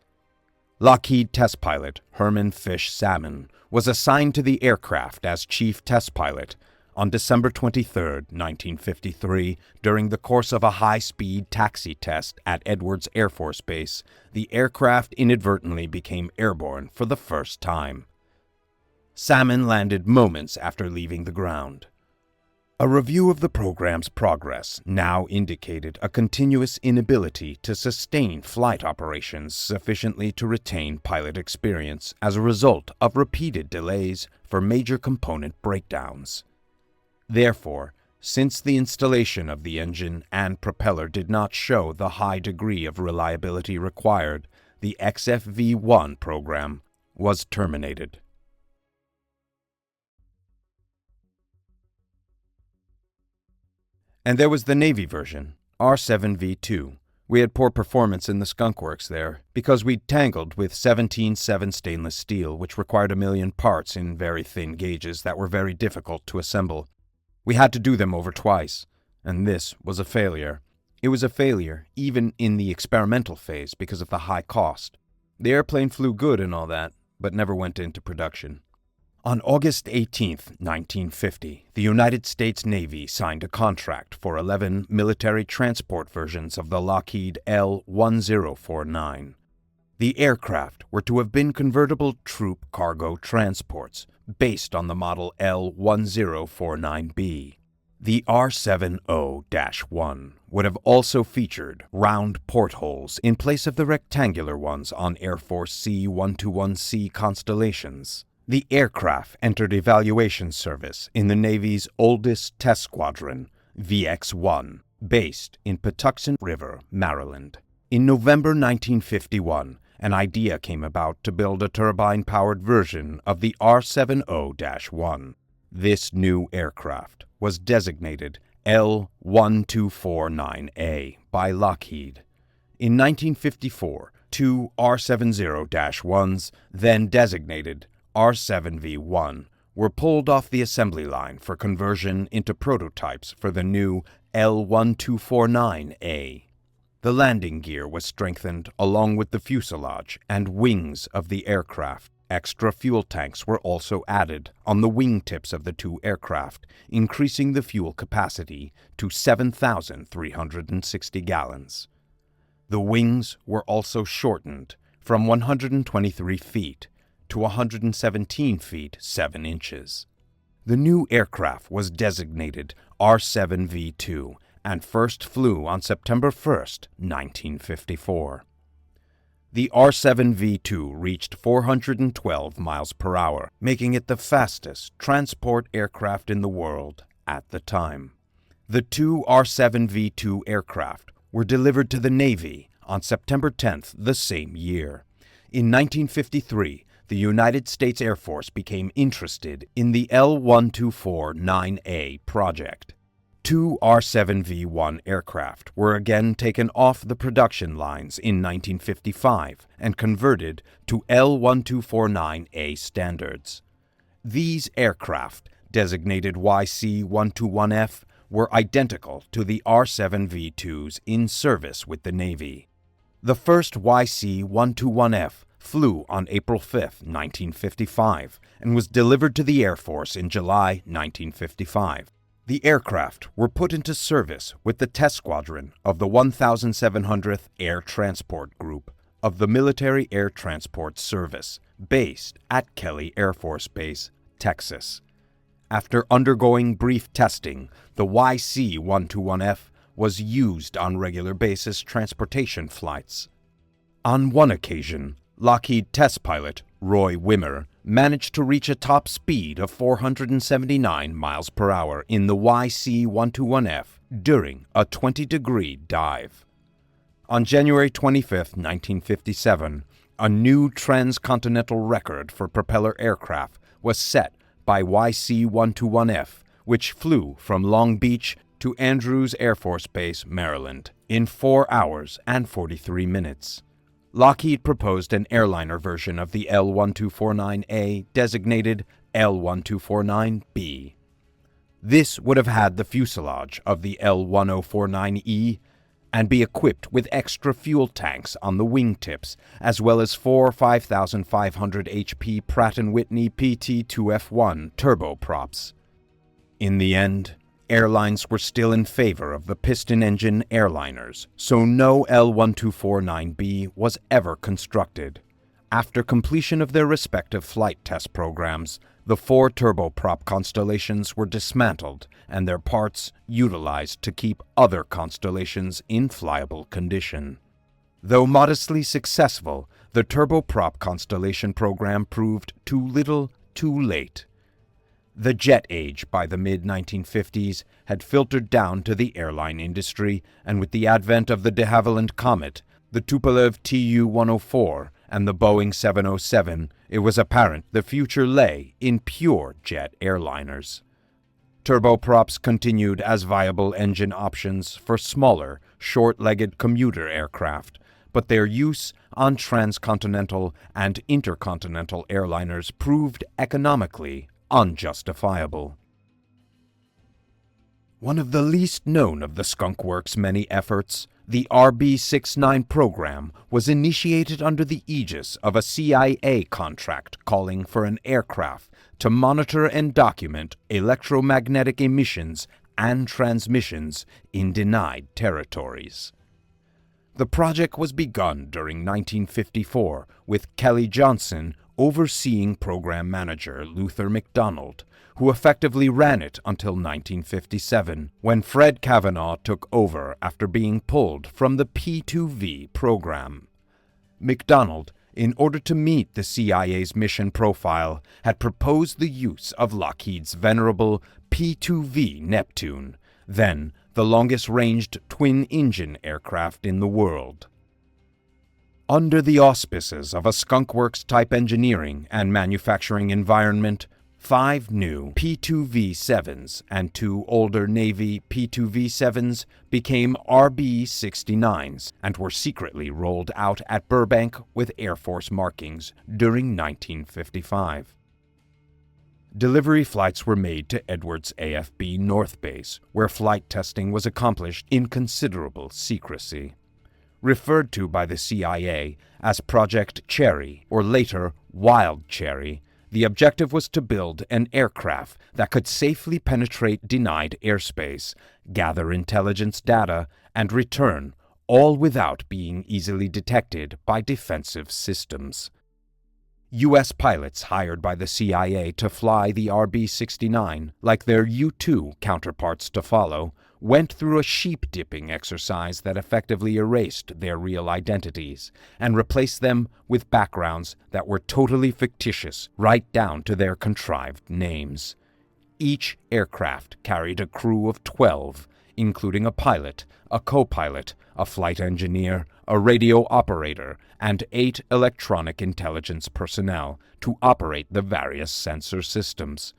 Lockheed test pilot Herman Fish Salmon was assigned to the aircraft as chief test pilot on December 23, 1953, during the course of a high-speed taxi test at Edwards Air Force Base. The aircraft inadvertently became airborne for the first time. Salmon landed moments after leaving the ground. A review of the program's progress now indicated a continuous inability to sustain flight operations sufficiently to retain pilot experience as a result of repeated delays for major component breakdowns. Therefore, since the installation of the engine and propeller did not show the high degree of reliability required, the XFV-1 program was terminated. And there was the Navy version, R-7V2, We had poor performance in the Skunk Works there, because we'd tangled with 17-7 stainless steel, which required 1 million parts in very thin gauges that were very difficult to assemble. We had to do them over twice, and this was a failure. It was a failure, even in the experimental phase, because of the high cost. The airplane flew good and all that, but never went into production. On August 18, 1950, the United States Navy signed a contract for 11 military transport versions of the Lockheed L-1049. The aircraft were to have been convertible troop cargo transports, based on the model L-1049B. The R-70-1 would have also featured round portholes in place of the rectangular ones on Air Force C-121C constellations. The aircraft entered evaluation service in the Navy's oldest test squadron, VX-1, based in Patuxent River, Maryland. In November 1951, an idea came about to build a turbine-powered version of the R-70-1. This new aircraft was designated L-1249A by Lockheed. In 1954, two R-70-1s, then designated R-7V-1, were pulled off the assembly line for conversion into prototypes for the new L-1249A. The landing gear was strengthened along with the fuselage and wings of the aircraft. Extra fuel tanks were also added on the wingtips of the two aircraft, increasing the fuel capacity to 7,360 gallons. The wings were also shortened from 123 feet to 117 feet 7 inches. The new aircraft was designated R-7V-2 and first flew on September 1, 1954. The R-7V-2 reached 412 miles per hour, making it the fastest transport aircraft in the world at the time. The two R-7V-2 aircraft were delivered to the Navy on September 10th the same year. In 1953, the United States Air Force became interested in the L-1249A project. Two R-7V-1 aircraft were again taken off the production lines in 1955 and converted to L-1249A standards. These aircraft, designated YC-121F, were identical to the R-7V-2s in service with the Navy. The first YC-121F flew on April 5, 1955, and was delivered to the Air Force in July 1955. The aircraft were put into service with the test squadron of the 1700th Air Transport Group of the Military Air Transport Service, based at Kelly Air Force Base, Texas. After undergoing brief testing, the YC-121F was used on regular basis transportation flights. On one occasion, Lockheed test pilot Roy Wimmer managed to reach a top speed of 479 miles per hour in the YC-121F during a 20-degree dive. On January 25, 1957, a new transcontinental record for propeller aircraft was set by YC-121F, which flew from Long Beach to Andrews Air Force Base, Maryland, in 4 hours and 43 minutes. Lockheed proposed an airliner version of the L-1249A designated L-1249B. This would have had the fuselage of the L-1049E and be equipped with extra fuel tanks on the wingtips, as well as 4 5,500 HP Pratt & Whitney PT-2F1 turboprops. In the end, airlines were still in favor of the piston-engine airliners, so no L-1249B was ever constructed. After completion of their respective flight test programs, the 4 turboprop constellations were dismantled and their parts utilized to keep other constellations in flyable condition. Though modestly successful, the turboprop constellation program proved too little, too late. The jet age by the mid-1950s had filtered down to the airline industry, and with the advent of the de Havilland Comet, the Tupolev Tu-104, and the Boeing 707, it was apparent the future lay in pure jet airliners. Turboprops continued as viable engine options for smaller, short-legged commuter aircraft, but their use on transcontinental and intercontinental airliners proved economically unjustifiable. One of the least known of the Skunk Works' many efforts, the RB-69 program was initiated under the aegis of a CIA contract calling for an aircraft to monitor and document electromagnetic emissions and transmissions in denied territories. The project was begun during 1954 with Kelly Johnson overseeing program manager Luther McDonald, who effectively ran it until 1957, when Fred Kavanaugh took over after being pulled from the P-2V program. McDonald, in order to meet the CIA's mission profile, had proposed the use of Lockheed's venerable P-2V Neptune, then the longest-ranged twin-engine aircraft in the world. Under the auspices of a Skunk Works-type engineering and manufacturing environment, 5 new P-2V-7s and 2 older Navy P-2V-7s became RB-69s and were secretly rolled out at Burbank with Air Force markings during 1955. Delivery flights were made to Edwards AFB North Base, where flight testing was accomplished in considerable secrecy. Referred to by the CIA as Project Cherry, or later Wild Cherry, the objective was to build an aircraft that could safely penetrate denied airspace, gather intelligence data, and return, all without being easily detected by defensive systems. U.S. pilots hired by the CIA to fly the RB-69, like their U-2 counterparts to follow, went through a sheep-dipping exercise that effectively erased their real identities and replaced them with backgrounds that were totally fictitious, right down to their contrived names. Each aircraft carried a crew of 12, including a pilot, a co-pilot, a flight engineer, a radio operator, and 8 electronic intelligence personnel to operate the various sensor systems.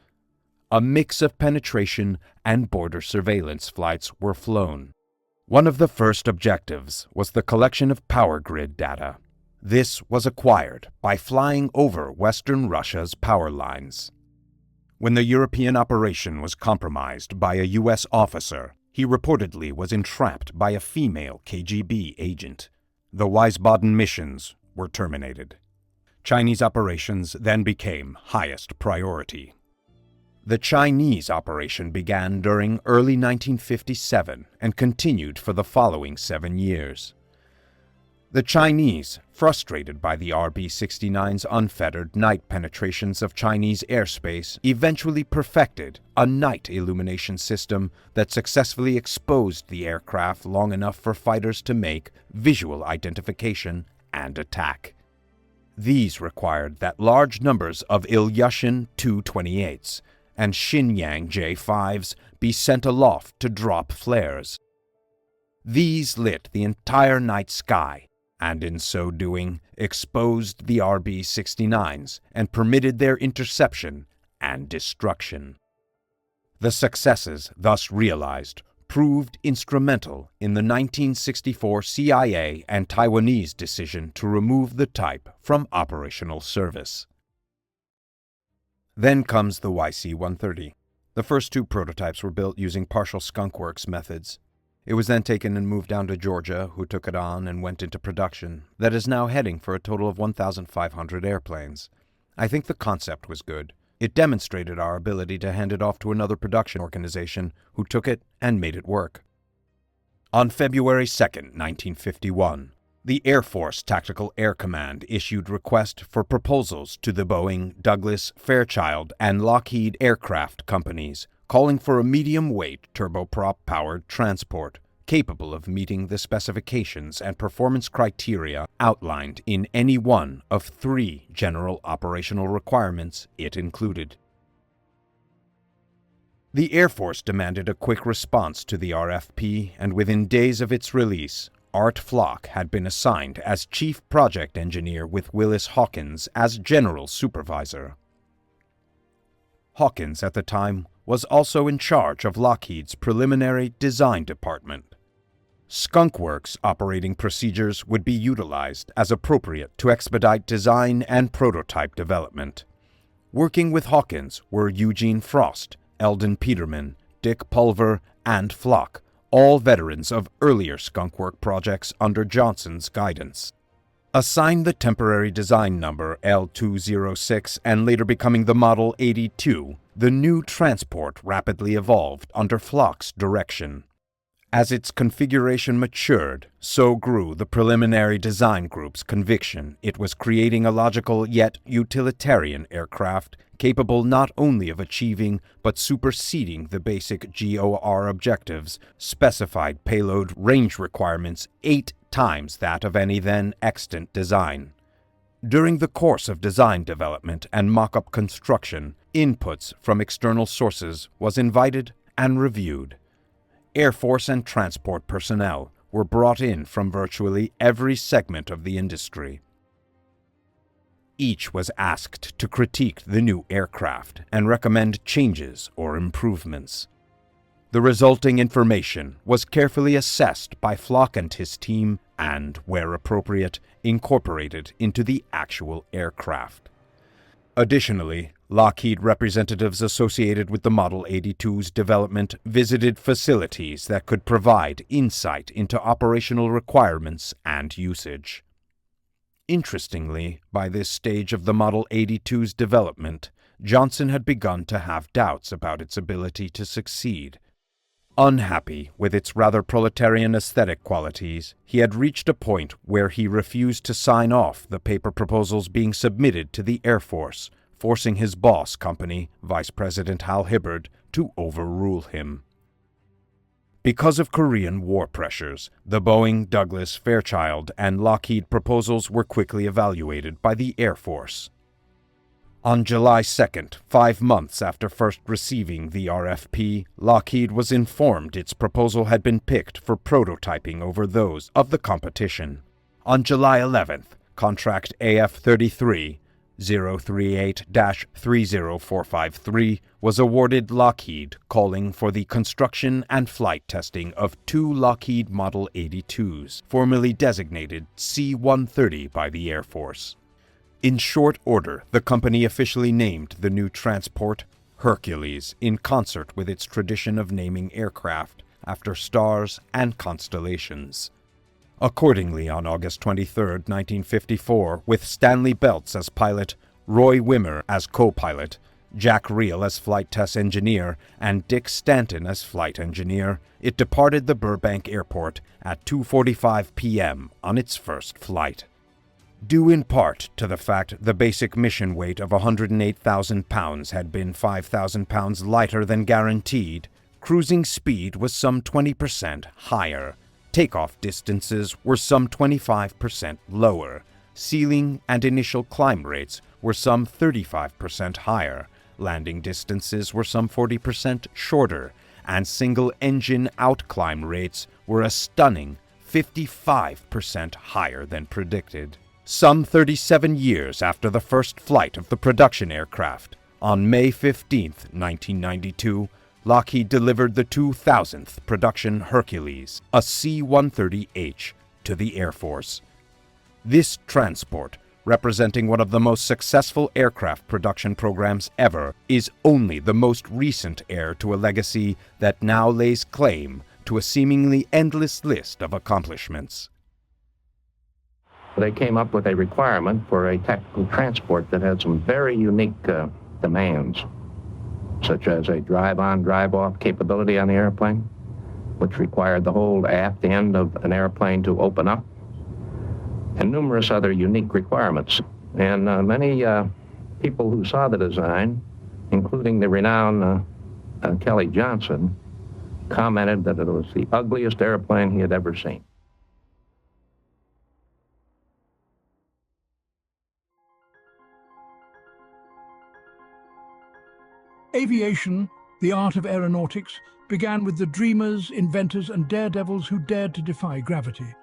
A mix of penetration and border surveillance flights were flown. One of the first objectives was the collection of power grid data. This was acquired by flying over Western Russia's power lines. When the European operation was compromised by a U.S. officer, he reportedly was entrapped by a female KGB agent. The Wiesbaden missions were terminated. Chinese operations then became highest priority. The Chinese operation began during early 1957 and continued for the following 7 years. The Chinese, frustrated by the RB-69's unfettered night penetrations of Chinese airspace, eventually perfected a night illumination system that successfully exposed the aircraft long enough for fighters to make visual identification and attack. These required that large numbers of Ilyushin Tu-28s and Shenyang J-5s be sent aloft to drop flares. These lit the entire night sky, and in so doing exposed the RB-69s and permitted their interception and destruction. The successes thus realized proved instrumental in the 1964 CIA and Taiwanese decision to remove the type from operational service. Then comes the YC-130. The first 2 prototypes were built using partial Skunk Works methods. It was then taken and moved down to Georgia, who took it on and went into production. That is now heading for a total of 1,500 airplanes. I think the concept was good. It demonstrated our ability to hand it off to another production organization who took it and made it work. On February 2, 1951, the Air Force Tactical Air Command issued requests for proposals to the Boeing, Douglas, Fairchild, and Lockheed aircraft companies, calling for a medium-weight turboprop-powered transport capable of meeting the specifications and performance criteria outlined in any one of 3 general operational requirements it included. The Air Force demanded a quick response to the RFP, and within days of its release, Art Flock had been assigned as Chief Project Engineer with Willis Hawkins as General Supervisor. Hawkins, at the time, was also in charge of Lockheed's preliminary design department. Skunk Works operating procedures would be utilized as appropriate to expedite design and prototype development. Working with Hawkins were Eugene Frost, Eldon Peterman, Dick Pulver, and Flock, all veterans of earlier Skunk Work projects under Johnson's guidance. Assigned the temporary design number L206 and later becoming the Model 82, the new transport rapidly evolved under Flock's direction. As its configuration matured, so grew the preliminary design group's conviction it was creating a logical yet utilitarian aircraft capable not only of achieving but superseding the basic GOR objectives, specified payload range requirements 8 times that of any then extant design. During the course of design development and mock-up construction, inputs from external sources was invited and reviewed. Air Force and transport personnel were brought in from virtually every segment of the industry. Each was asked to critique the new aircraft and recommend changes or improvements. The resulting information was carefully assessed by Flock and his team and, where appropriate, incorporated into the actual aircraft. Additionally, Lockheed representatives associated with the Model 82's development visited facilities that could provide insight into operational requirements and usage. Interestingly, by this stage of the Model 82's development, Johnson had begun to have doubts about its ability to succeed. Unhappy with its rather proletarian aesthetic qualities, he had reached a point where he refused to sign off the paper proposals being submitted to the Air Force, forcing his boss company, Vice President Hal Hibbard, to overrule him. Because of Korean War pressures, the Boeing, Douglas, Fairchild, and Lockheed proposals were quickly evaluated by the Air Force. On July 2nd, 5 months after first receiving the RFP, Lockheed was informed its proposal had been picked for prototyping over those of the competition. On July 11th, contract AF-33 038-30453 was awarded Lockheed, calling for the construction and flight testing of 2 Lockheed Model 82s, formerly designated C-130 by the Air Force. In short order, the company officially named the new transport Hercules, in concert with its tradition of naming aircraft after stars and constellations. Accordingly, on August 23, 1954, with Stanley Belts as pilot, Roy Wimmer as co-pilot, Jack Reel as flight test engineer, and Dick Stanton as flight engineer, it departed the Burbank Airport at 2:45 p.m. on its first flight. Due in part to the fact the basic mission weight of 108,000 pounds had been 5,000 pounds lighter than guaranteed, cruising speed was some 20% higher. Takeoff distances were some 25% lower. Ceiling and initial climb rates were some 35% higher. Landing distances were some 40% shorter. And single-engine out-climb rates were a stunning 55% higher than predicted. Some 37 years after the first flight of the production aircraft, on May 15, 1992, Lockheed delivered the 2000th production Hercules, a C-130H, to the Air Force. This transport, representing one of the most successful aircraft production programs ever, is only the most recent heir to a legacy that now lays claim to a seemingly endless list of accomplishments. They came up with a requirement for a tactical transport that had some very unique demands, such as a drive-on, drive-off capability on the airplane, which required the whole aft end of an airplane to open up, and numerous other unique requirements. And many people who saw the design, including the renowned Kelly Johnson, commented that it was the ugliest airplane he had ever seen. Aviation, the art of aeronautics, began with the dreamers, inventors, and daredevils who dared to defy gravity.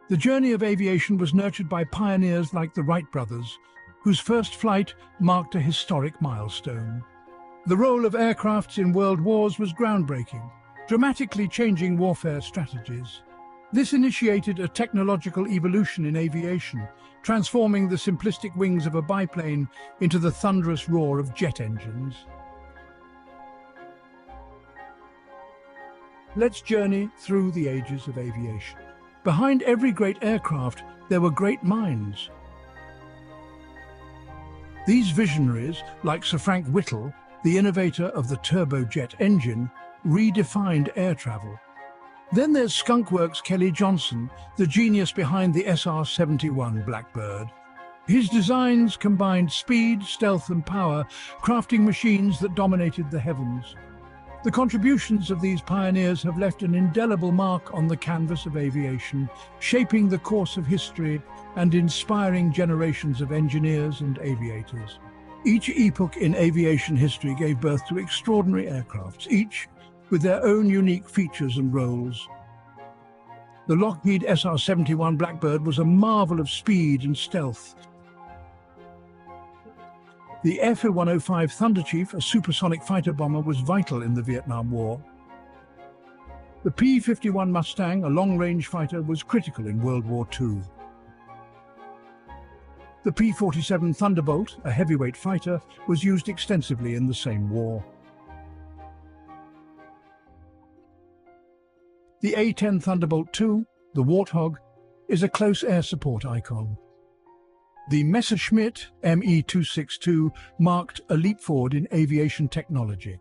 The journey of aviation was nurtured by pioneers like the Wright brothers, whose first flight marked a historic milestone. The role of aircrafts in world wars was groundbreaking, dramatically changing warfare strategies. This initiated a technological evolution in aviation, transforming the simplistic wings of a biplane into the thunderous roar of jet engines. Let's journey through the ages of aviation. Behind every great aircraft, there were great minds. These visionaries, like Sir Frank Whittle, the innovator of the turbojet engine, redefined air travel. Then there's Skunk Works' Kelly Johnson, the genius behind the SR-71 Blackbird. His designs combined speed, stealth and power, crafting machines that dominated the heavens. The contributions of these pioneers have left an indelible mark on the canvas of aviation, shaping the course of history and inspiring generations of engineers and aviators. Each epoch in aviation history gave birth to extraordinary aircrafts, each with their own unique features and roles. The Lockheed SR-71 Blackbird was a marvel of speed and stealth. The F-105 Thunderchief, a supersonic fighter bomber, was vital in the Vietnam War. The P-51 Mustang, a long-range fighter, was critical in World War II. The P-47 Thunderbolt, a heavyweight fighter, was used extensively in the same war. The A-10 Thunderbolt II, the Warthog, is a close air support icon. The Messerschmitt Me-262 marked a leap forward in aviation technology.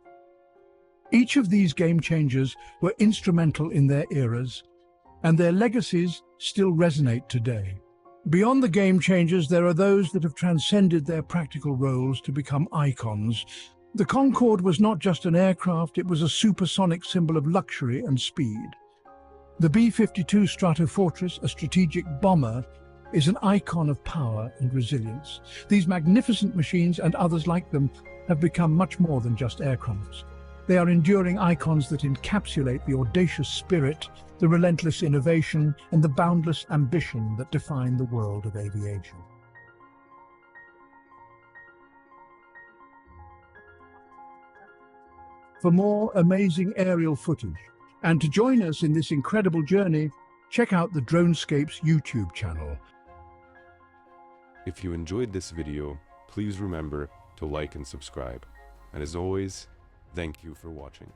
Each of these game changers were instrumental in their eras, and their legacies still resonate today. Beyond the game changers, there are those that have transcended their practical roles to become icons. The Concorde was not just an aircraft, it was a supersonic symbol of luxury and speed. The B-52 Stratofortress, a strategic bomber, is an icon of power and resilience. These magnificent machines and others like them have become much more than just aircrafts. They are enduring icons that encapsulate the audacious spirit, the relentless innovation, and the boundless ambition that define the world of aviation. For more amazing aerial footage, and to join us in this incredible journey, check out the Dronescapes YouTube channel. If you enjoyed this video, please remember to like and subscribe. And as always, thank you for watching.